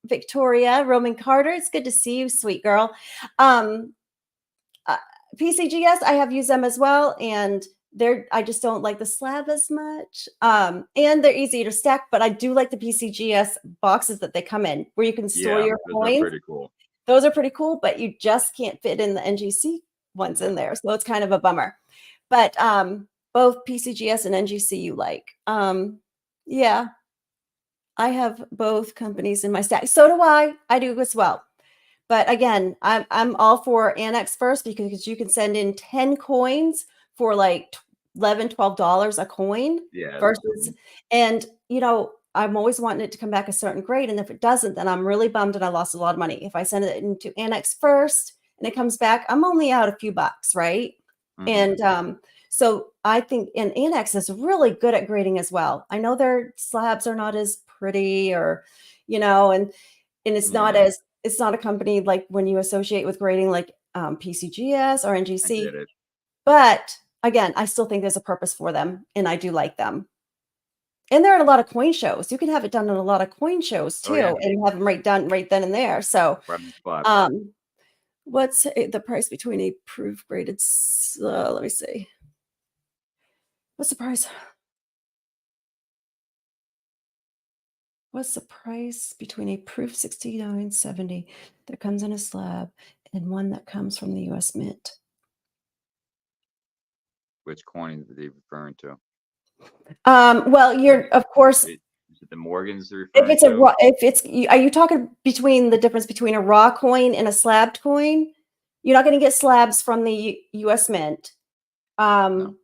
Victoria Roman Carter. It's good to see you, sweet girl. PCGS, I have used them as well, and I just don't like the slab as much. And they're easier to stack, but I do like the PCGS boxes that they come in, where you can store your coins. Those are pretty cool. Those are pretty cool, but you just can't fit in the NGC ones in there, so it's kind of a bummer. But both PCGS and NGC you like. Yeah, I have both companies in my stack. So do I. I do as well. But again, I'm all for Annex first, because you can send in 10 coins for like $11, $12 a coin. Yeah. Versus, and I'm always wanting it to come back a certain grade. And if it doesn't, then I'm really bummed and I lost a lot of money. If I send it into Annex first and it comes back, I'm only out a few bucks, right? And so I think Annex is really good at grading as well. I know their slabs are not as pretty, or and it's not a company like when you associate with grading like PCGS or NGC. But again, I still think there's a purpose for them, and I do like them. And they're at a lot of coin shows. You can have it done in a lot of coin shows too, and have them right then and there. So, what's the price between a proof graded? Let me see. What's the price? What's the price between a proof 69.70 that comes in a slab and one that comes from the U.S. Mint? Which coin are they referring to? Well, you're of course. Is it the Morgans referring if it's to? Are you talking between the difference between a raw coin and a slabbed coin? You're not going to get slabs from the U.S. Mint. No.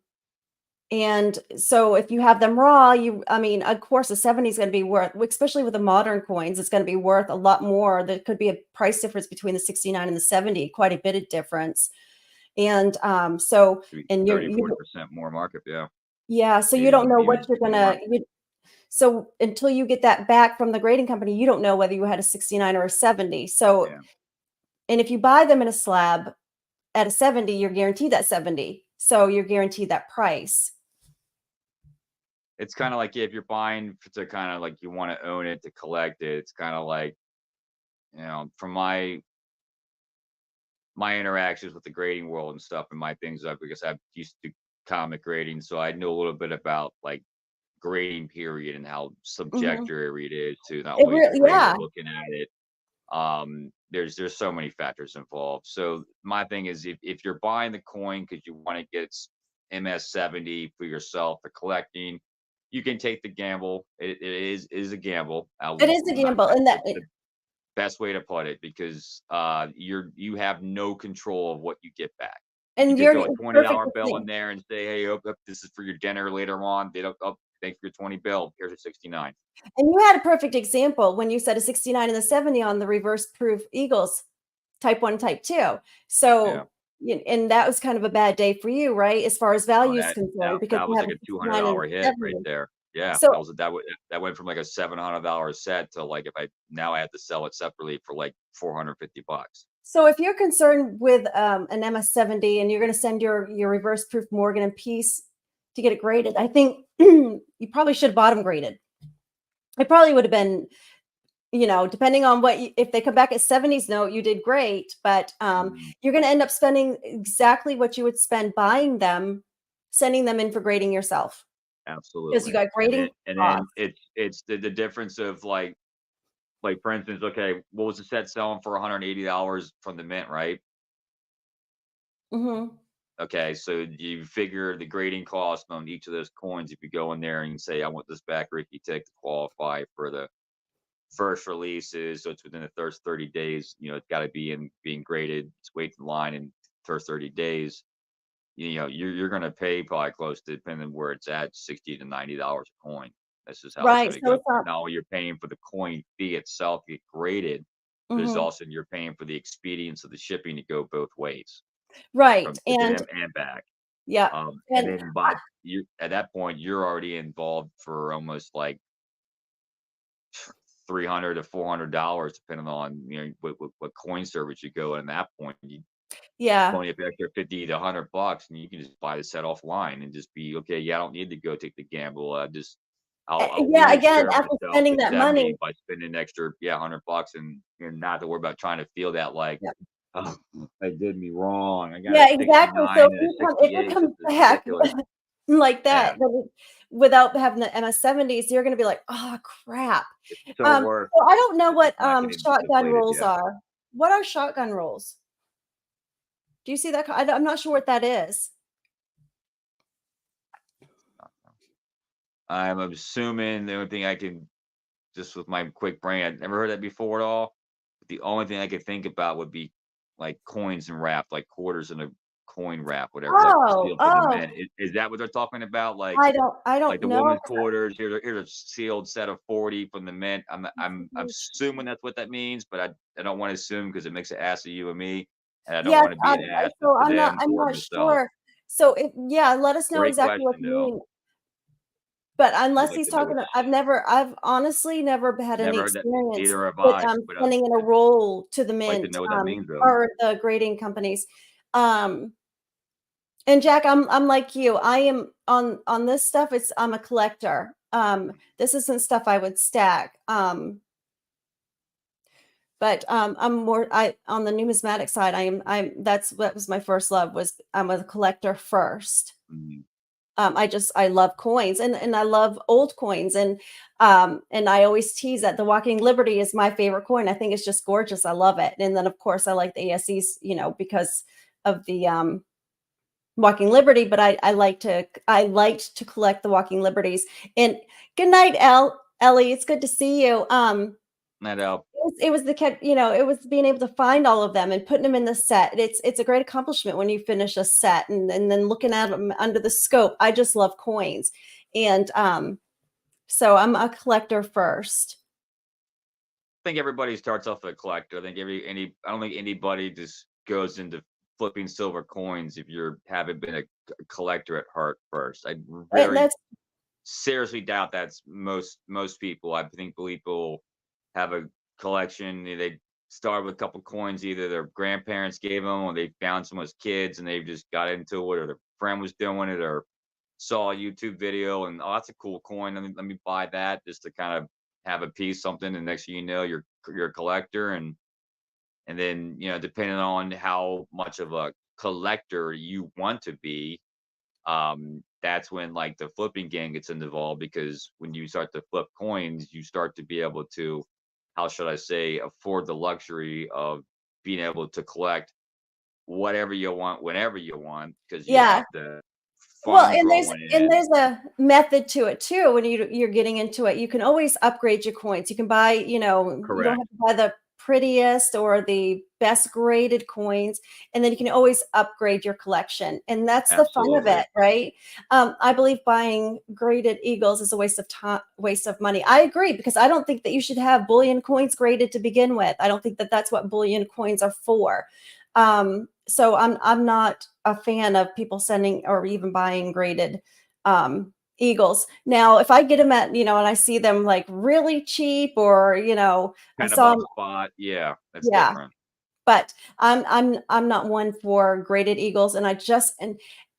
And so if you have them raw, of course, the 70 is going to be worth, especially with the modern coins, it's going to be worth a lot more. There could be a price difference between the 69 and the 70, quite a bit of difference. And so, and 34% more market, yeah. So you don't know what you're going to, so until you get that back from the grading company, you don't know whether you had a 69 or a 70. So, and if you buy them in a slab at a 70, you're guaranteed that 70. So you're guaranteed that price. It's kind of like if you're buying to kind of like you want to own it to collect it. It's kind of like, from my interactions with the grading world and stuff, and my things, because I'm used to comic grading, so I know a little bit about like grading period and how subjective it is to not only looking at it. There's so many factors involved. So my thing is, if you're buying the coin because you want to get MS70 for yourself for collecting, you can take the gamble. It is a gamble. It is a gamble, and that the best way to put it, because you have no control of what you get back. And you can throw a $20 bill in there and say, hey, this is for your dinner later on. They don't. Thank you for your 20 bill. Here's a 69. And you had a perfect example when you said a 69 and the 70 on the reverse proof Eagles, type 1, type 2. So and that was kind of a bad day for you, right? As far as Oh, value is that concerned, because that you was have like a a 69 and $200 a hit right 70. there. Yeah, So that went from like a $700 set to like if I now I have to sell it separately for like 450 bucks. So if you're concerned with an MS-70 and you're going to send your reverse proof Morgan and Peace to get it graded, I think you probably should have bottom graded. It probably would have been, depending on if they come back at 70s note, you did great, but Mhm. you're going to end up spending exactly what you would spend buying them, sending them in for grading yourself, because you Absolutely. got grading And then costs. it's the difference of like for instance, okay, what was the set selling for $180 from the mint, right? Hmm. Okay, so you figure the grading cost on each of those coins. If you go in there and you say, I want this back Ricky Tick to qualify for the first releases, so it's within the first 30 days, it's got to be in being graded, it's wait in line in first 30 days. You're going to pay probably close to, depending on where it's at, $60 to $90 a coin. This is how it's Right. going to So go. it's not. Not only you're paying for the coin fee itself to get graded, but it's Mhm. also you're paying for the expedience of the shipping to go both ways Right. from to And them and back. yeah. And And then by you at that point, you're already involved for almost like 300 to $400, depending on what coin service you go. And at that point, you yeah. only have an extra 50 to $100, and you can just buy the set offline and just be okay. Yeah, I don't need to go take the gamble. I'll Yeah, again, reassure after myself spending to that money. 70 by spending an extra $100 and not to worry about trying to feel that like, Yeah. oh, they did me wrong. I got a Yeah, exactly. So 69 and a if it 68. This comes is back ridiculous. like Yeah, that, then without having the MS-70s, you're gonna be like, "Oh, crap." it's so worth So I don't know just what, not getting shotgun deflated. rules Yeah. are. What are shotgun rules? Do you see that? I'm not sure what that is. I'm assuming the only thing I can just with my quick brain, I'd never heard that before at all. The only thing I could think about would be like coins and wrap, like quarters in a coin wrap, whatever, like Oh, sealed from the oh, mint. Is that what they're talking about? I Like don't the know woman's 'cause quarters, here's a sealed set of 40 from the mint. I'm assuming that's what that means, but I don't want to assume because it makes an ass of you and me, and I don't yes, want to be an ass so to them I'm or not myself. sure. So yeah, let us know Great exactly what question you though. mean. But Would unless like he's to know talking, which. I've honestly never had any Never heard that. experience Neither have with I, but sending in a roll to the like to mint, know what that means though. or the grading companies. Um, and Jack, I'm like you. I am on this stuff. I'm a collector. This isn't stuff I would stack. But I'm more I on the numismatic side. That was my first love. Was I'm a collector first. Mhm. I love coins, and I love old coins, and I always tease that the Walking Liberty is my favorite coin. I think it's just gorgeous. I love it. And then of course I like the ASEs, because of the Walking Liberty, but I liked to collect the Walking Liberties. And good night, Ellie. It's good to see you. That out. It was it was being able to find all of them and putting them in the set. It's a great accomplishment when you finish a set, and then looking at them under the scope. I just love coins. And so I'm a collector first. I think everybody starts off a collector. I think I don't think anybody just goes into flipping silver coins if you're haven't been a collector at heart first. I And very that's seriously doubt that's most people. I think people have a collection. They start with a couple coins, either their grandparents gave them or they found some as kids and they've just got into it, or their friend was doing it, or saw a YouTube video and oh, that's a cool coin. Let me buy that just to kind of have a piece, something. And next thing you know, you're a collector, and then depending on how much of a collector you want to be, that's when like the flipping game gets involved because when you start to flip coins, you start to be able to, how should I say, afford the luxury of being able to collect whatever you want whenever you want because you yeah. have the Well, funds rolling and in. there's a method to it too. When you're getting into it, you can always upgrade your coins. You can buy, you don't have Correct. to buy the prettiest or the best graded coins, and then you can always upgrade your collection. And that's the fun of Absolutely. it, right? I believe buying graded eagles is a waste of time, waste of money. I agree, because I don't think that you should have bullion coins graded to begin with. I don't think that that's what bullion coins are for. So I'm not a fan of people sending or even buying graded eagles. Now, if I get them at, and I see them like really cheap, or I 10 saw bucks 'em, spot. Yeah, that's yeah, different. but I'm not one for graded eagles, and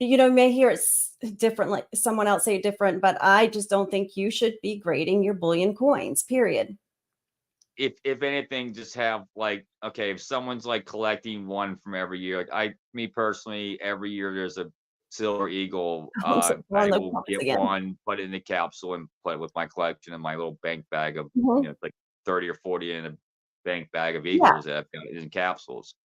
you may hear it's different, like someone else say it different, but I just don't think you should be grading your bullion coins, period. If anything, just have like, okay, if someone's like collecting one from every year, like me personally, every year there's a silver eagle. So I one of those will comments get again. one, put it in the capsule, and put it with my collection in my little bank bag of, Mhm. it's like 30 or 40 in a bank bag of Yeah, eagles that I've got in capsules.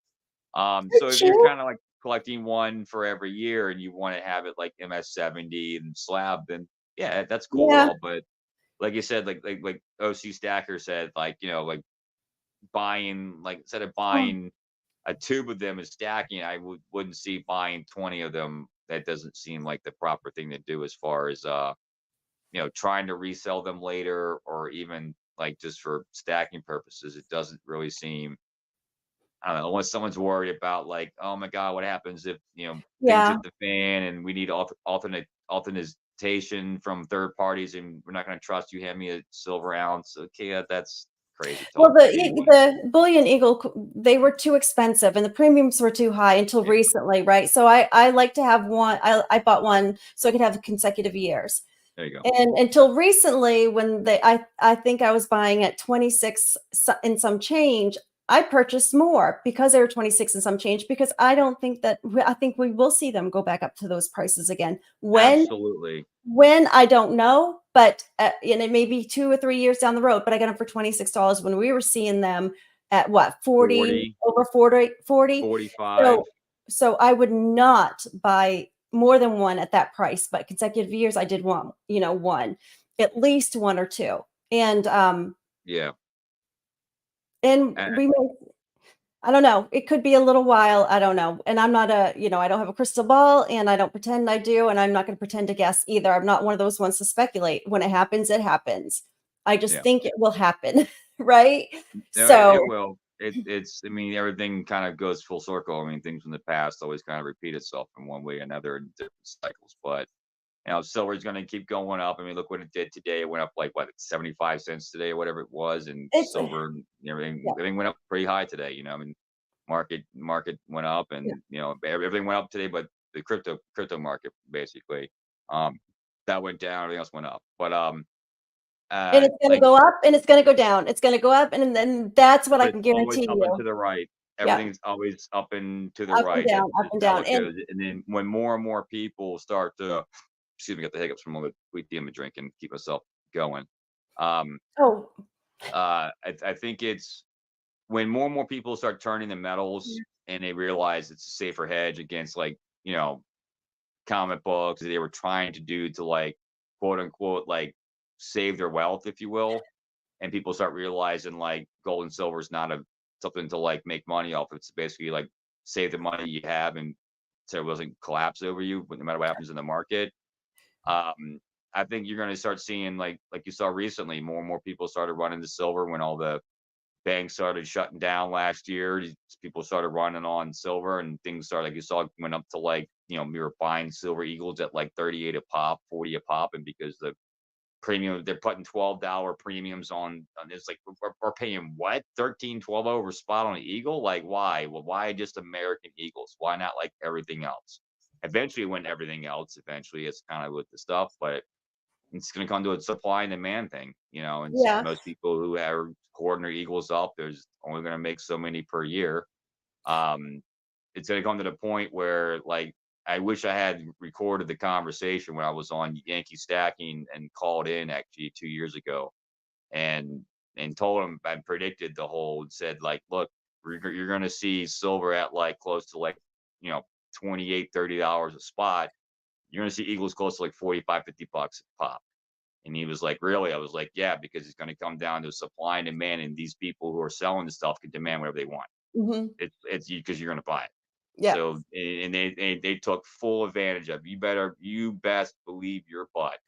they're So if you're cheap. kind of like collecting one for every year and you want to have it like MS70 and slab, then yeah, that's cool and Yeah, all. But like you said, like OC Stacker said, like, like buying, like, instead of oh, buying a tube of them and stacking, I wouldn't see buying 20 of them. That doesn't seem like the proper thing to do as far as trying to resell them later, or even like just for stacking purposes. It doesn't really seem, I don't know, unless someone's worried about like, oh my God, what happens if, things yeah. hit the fan and we need authentication from third parties and we're not going to trust you, hand me a silver ounce. Okay, that's crazy Well, talk. But anyway, the bullion eagle, they were too expensive and the premiums were too high until yeah, recently, right? So I like to have one. I bought one so I could have consecutive years. there you go. And until recently, when I think I was buying at 26 and some change, I purchased more because they were 26 and some change, because I think we will see them go back up to those prices again. Absolutely. When I don't know, but and it may be 2 or 3 years down the road, but I got them for $26 when we were seeing them at what, 40, 40, over 40, 40. 45. So so I would not buy more than one at that price, but consecutive years I did want, one, at least one or two. Yeah. And Uh, we may, I don't know. It could be a little while. I don't know. And I'm not I don't have a crystal ball, and I don't pretend I do. And I'm not going to pretend to guess either. I'm not one of those ones to speculate. When it happens, it happens. I just yeah. think it will happen. Right. No, it So will. It's, I mean, everything kind of goes full circle. I mean, things from the past always kind of repeat itself in one way or another in different cycles. But silver's going to keep going up. I mean, look what it did today. It went up like what, 75 cents today or whatever it was, and it's, silver and yeah, everything went up pretty high today. I mean, market went up, yeah. and everything went up today, but the crypto market basically, um, that went down. Everything else went up. But And it's going to like, go up and it's going to go down. It's going to go up. And then that's what I but can it's always guarantee up and to you. the right. Yeah. Everything's always up and to the Up and right. down, That's up just and how down. it And goes. And then when more and more people start to, excuse me, got the hiccups from all the sweet tea I'm drinking, keep myself going. Um, oh, I think it's when more and more people start turning to metals and they realize it's a safer hedge against, like, comic books they were trying to do to, like, quote unquote, like, save their wealth, if you will. And people start realizing like gold and silver is not a something to like make money off. It's basically like save the money you have, and so it doesn't collapse over you, but no matter what happens in the market. Um, I think you're gonna start seeing like you saw recently, more and more people started running to silver when all the banks started shutting down last year. People started running on silver, and things started, like you saw, went up to like, we were buying silver eagles at like 38 a pop, 40 a pop, and because the premium, they're putting $12 premiums on. It's like we're paying what, 13, 12 over spot on the eagle. Like, why? Well, why just American eagles? Why not like everything else? Eventually when everything else, eventually it's kind of with the stuff, but it's going to come to a supply and demand thing, and yeah. most people who are hoarding their eagles up, there's only going to make so many per year. um it's going to come to the point where, like, I wish I had recorded the conversation when I was on Yankee Stacking and called in actually 2 years ago, and told him I predicted the whole, said like, look, you're going to see silver at like close to like, you know 28, $30 a spot. You're going to see eagles close to like 45, $50 a pop. And he was like, really? I was like, yeah, because it's going to come down to supply and demand, and these people who are selling the stuff can demand whatever they want. Hmm. It's you, because you're going to buy it. Yeah. So, and they took full advantage of. You best believe your butt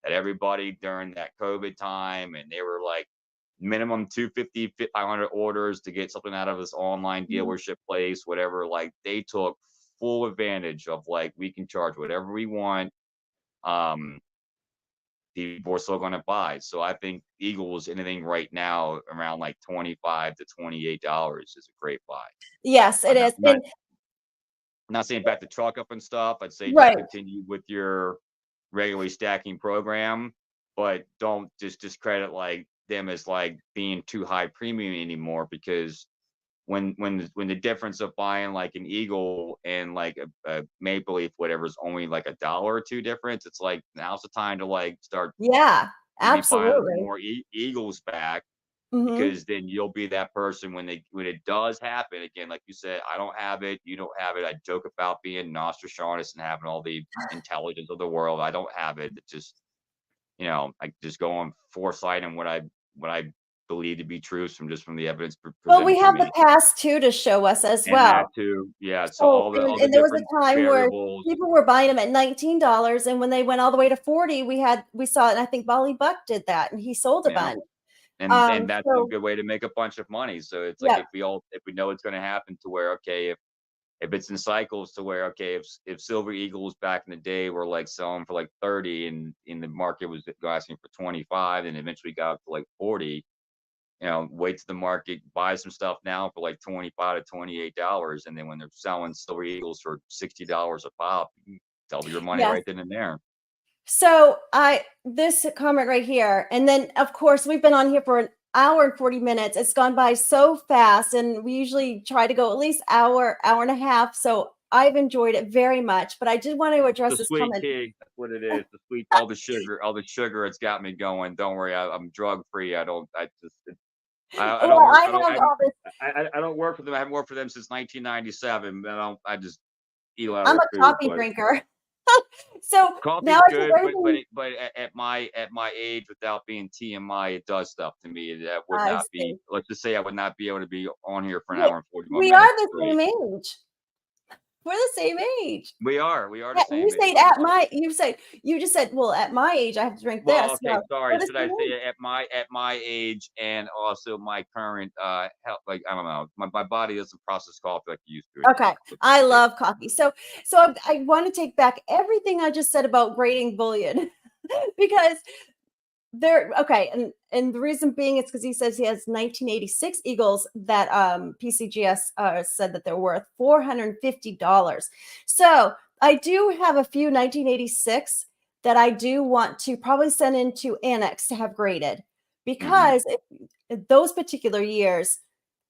that everybody during that COVID time, and they were like, minimum 250, 500 orders to get something out of this online Mhm. dealership place, whatever. Like they took full advantage of like we can charge whatever we want. Um, People are still going to buy. So I think Eagles anything right now around like $25 to $28 is a great buy. Yes, it I'm not, is. I'm not And not saying back the truck up and stuff. I'd say just right. continue with your regularly stacking program, but don't just discredit like them as like being too high premium anymore because when the difference of buying like an eagle and like a maple leaf whatever is only like $1 or two difference, it's like now's the time to like start Yeah, maybe buying absolutely. more eagles back Mhm. because then you'll be that person when it does happen again. Like you said, I don't have it, you don't have it. I joke about being Nostradamus and having all the intelligence of the world. I don't have it. It just I just go on foresight and what I believe to be true from the evidence Well, we presented to have the me, past too to show us as and that well. too. Yeah. So So, all the and there was different a time where variables. people were buying them at $19, and when they went all the way to 40, we saw it, and I think Bolly Buck did that, and he sold a You know, bunch. and that's a So good way to make a bunch of money. So it's like yeah, if we know it's going to happen to where okay if it's in cycles to where okay if silver eagles back in the day were like selling for like 30 and in the market was asking for 25 and eventually got up to like 40, wait to the market, buy some stuff now for like 25 to $28, and then when they're selling silver eagles for $60 a pop, you can double your money yes. right then and there. So I this comment right here, and then of course we've been on here for an hour and 40 minutes. It's gone by so fast, and we usually try to go at least hour and a half. So I've enjoyed it very much. But I did want to address The this sweet comment. tea, that's what it is. The sweet, all the sugar, it's got me going. Don't worry, I'm drug free. I don't, I just, I Well, don't work. I have all this. I don't work for them. I haven't worked for them since 1997. I just eat a lot of I'm their a food, coffee but drinker. So now coffee's I take good, everything. but at my age, without being TMI, it does stuff to me that would I not be. see. Let's just say I would not be able to be on here for an We, hour and 41 we minutes are the straight. same age. We're the same age. We are the Yeah, and you same say age. at my you just said, well, at my age, I have to drink Well, this. okay, Well, we're sorry. the Should I same age. say at my age and also my current health? Like I don't know, my body doesn't process coffee like it used to Okay. anymore. Let's I just say love coffee. So I want to take back everything I just said about grading bullion because there okay, and the reason being it's because he says he has 1986 Eagles that PCGS said that they're worth $450. So I do have a few 1986 that I do want to probably send into Annex to have graded that. because those particular years,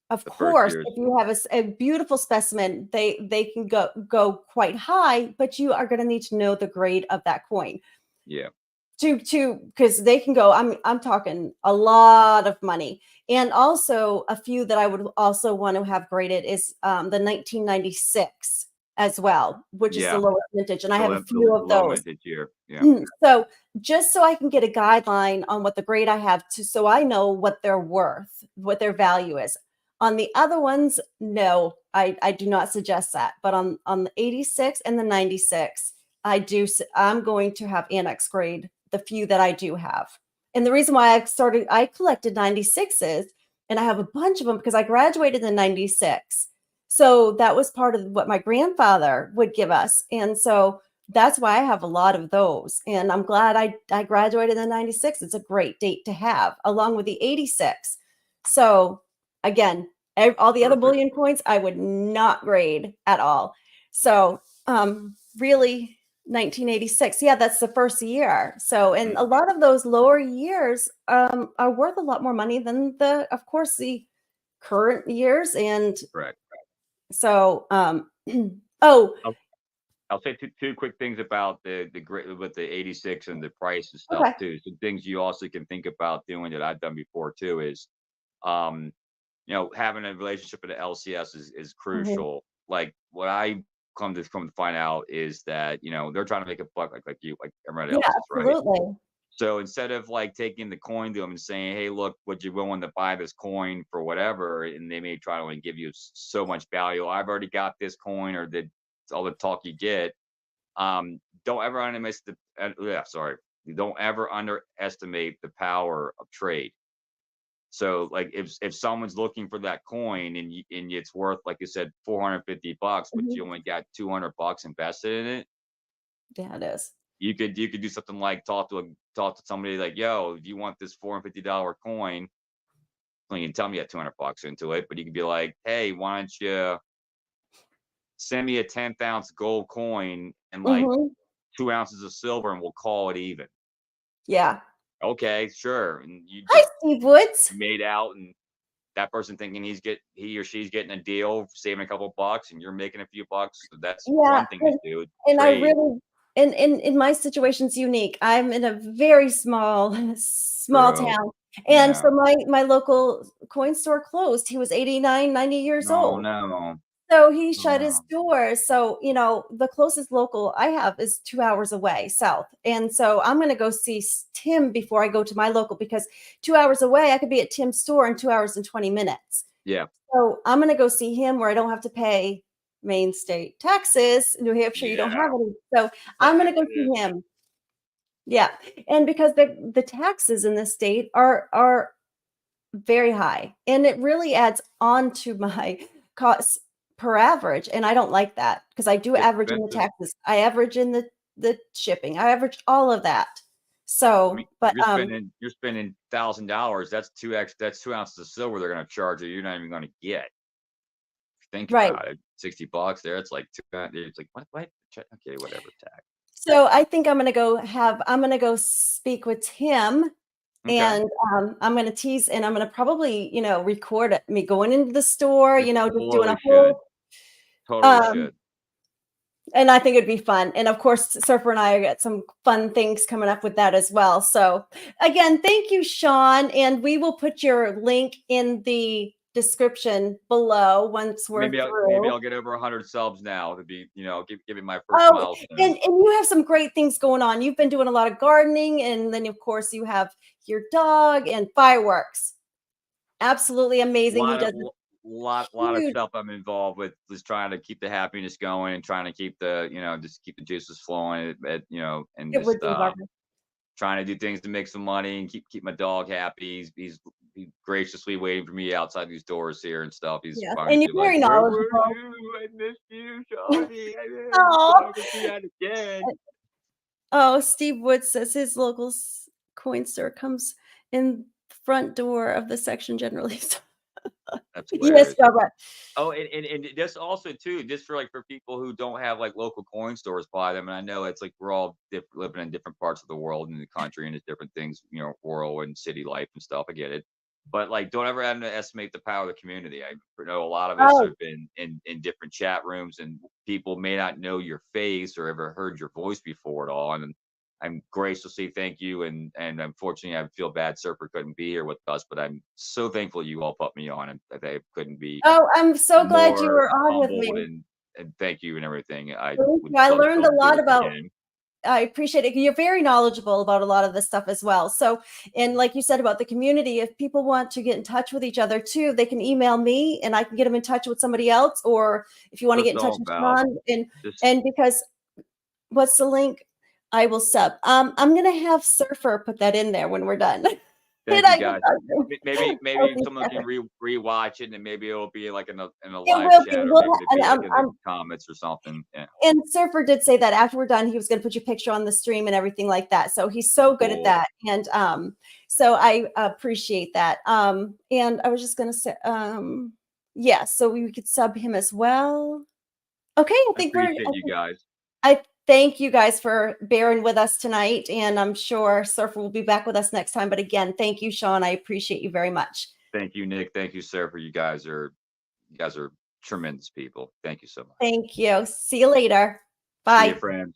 of The first course, years, if you have a beautiful specimen, they can go quite high, but you are going to need to know the grade of that coin yeah, to because they can go. I'm talking a lot of money, and also a few that I would also want to have graded is the 1996 as well, which is the yeah, lowest vintage, and I have a the few of low those. vintage year, yeah, So just so I can get a guideline on what the grade I have to so I know what they're worth, what their value is. On the other ones, no, I do not suggest that. But on the 86 and the 96, I'm going to have annex grade the few that I do have. And the reason why I collected 96s and I have a bunch of them because I graduated in 96. So that was part of what my grandfather would give us. And so that's why I have a lot of those. And I'm glad I graduated in 96. It's a great date to have, along with the 86. So again, all the other perfect. bullion coins, I would not grade at all. So really 1986. Yeah, that's the first year. So, and a Mm, lot of those lower years are worth a lot more money than of course, the current years. And correct. so, oh, I'll say two quick things about the great with the 86 and the price and stuff okay. too. Some things you also can think about doing that I've done before too is, um, having a relationship with the LCS is Mhm. crucial. Like what I come to find out is that they're trying to make a buck like you like everybody Yeah, else is, right? absolutely. So instead of like taking the coin to them and saying, "Hey, look, would you willing to buy this coin for whatever?" and they may try to only give you so much value. I've already got this coin, or all the talk you get. Don't ever underestimate the yeah, sorry. Don't ever underestimate the power of trade. So like if someone's looking for that coin and it's worth, like you said, $450, but Mhm. you only got $200 invested in it, Yeah, it is. you could do something like talk to somebody like, yo, if you want this $450 coin, well, you can tell me you got $200 into it, but you could be like, hey, why don't you send me a 10th ounce gold coin and like Mhm. 2 ounces of silver and we'll call it even. Yeah. Okay, sure. And you Hi, just Steve Woods. made out, and that person thinking he or she's getting a deal, saving a couple bucks, and you're making a few bucks. So that's Yeah, one thing to do. and I Trade. really in my situation's unique. I'm in a very small small True. town, and Yeah. so my local coin store closed. He was 89, 90 years No, old. no. So he Oh, shut his no. doors. So, the closest local I have is 2 hours away south. And so I'm gonna go see Tim before I go to my local because 2 hours away, I could be at Tim's store in 2 hours and 20 minutes. Yeah. So I'm gonna go see him where I don't have to pay Maine state taxes. In New Hampshire, you don't Yeah. have any. So I'm gonna go see Taxes. him. Yeah. And because the taxes in this state are very high, and it really adds on to my costs per average, and I don't like that because I do average in the Expensive. taxes. I average in the shipping. I average all of that. I mean, So, but, you're spending $1,000. That's 2 ounces of silver they're gonna charge you. You're not even gonna get. Think right. about it. $60 there. It's like it's like what? Okay, whatever. Tax. So I think I'm gonna go speak with Tim, Okay. and, I'm gonna tease, and I'm gonna probably, record it me going into the store, You just doing a totally should. whole, Totally um should. and I think it'd be fun. And of course, Surfer and I got some fun things coming up with that as well. So again, thank you, Sean. And we will put your link in the description below once we're Maybe through. I'll get over 100 subs now to be, give me my first Oh, milestone. and you have some great things going on. You've been doing a lot of gardening, and then of course you have your dog and fireworks. Absolutely amazing. He Lot of does a lot of huge. stuff I'm involved with, just trying to keep the happiness going and trying to keep the, just keep the juices flowing and It would just be Barbara. trying to do things to make some money and keep my dog happy. He's graciously waiting for me outside these doors here and stuff. He's Yes, finally and be you're like, very "Where were knowledgeable. you? I missed you, Shawnee. I Oh, never see that again." oh, Steve Wood says his local coin store comes in the front door of the section generally. That's Yes, hilarious. Barbara. Oh, and this also too, just for people who don't have like local coin stores by them. And I know it's like we're all living in different parts of the world and the country, and it's different things, rural and city life and stuff. I get it, but like, don't ever underestimate the power of the community. I know a lot of us Oh, have been in different chat rooms, and people may not know your face or ever heard your voice before at all. And I'm graciously thank you, and unfortunately, I feel bad Surfer couldn't be here with us, but I'm so thankful you all put me on, and that I couldn't be oh, I'm so glad you more were on with humbled me. and thank you and everything. I Thank would you. I love to learned be able a to do lot this about. again. I appreciate it. You're very knowledgeable about a lot of this stuff as well. So, and like you said about the community, if people want to get in touch with each other too, they can email me and I can get them in touch with somebody else. Or if you want to That's get in touch all with about Sean, just and because what's the link? I will sub. I'm gonna have Surfer put that in there when we're done. And thank you I can guys. talk to Maybe Elsie someone can Stacker. rewatch it, and maybe it'll be like in a It live will be. chat, or We'll, maybe it'll and be like in the comments or something. Yeah, and Surfer did say that after we're done, he was going to put your picture on the stream and everything like that. So he's so good at cool. that. And so I appreciate that. And I was just going to say, yeah, so we could sub him as well. Okay, I I think appreciate you guys. I thank you guys for bearing with us tonight. And I'm sure Surfer will be back with us next time. But again, thank you, Sean. I appreciate you very much. Thank you, Nick. Thank you, Sarah. For you guys are tremendous people. Thank you so much. Thank you. See you later. See you, Bye. friends.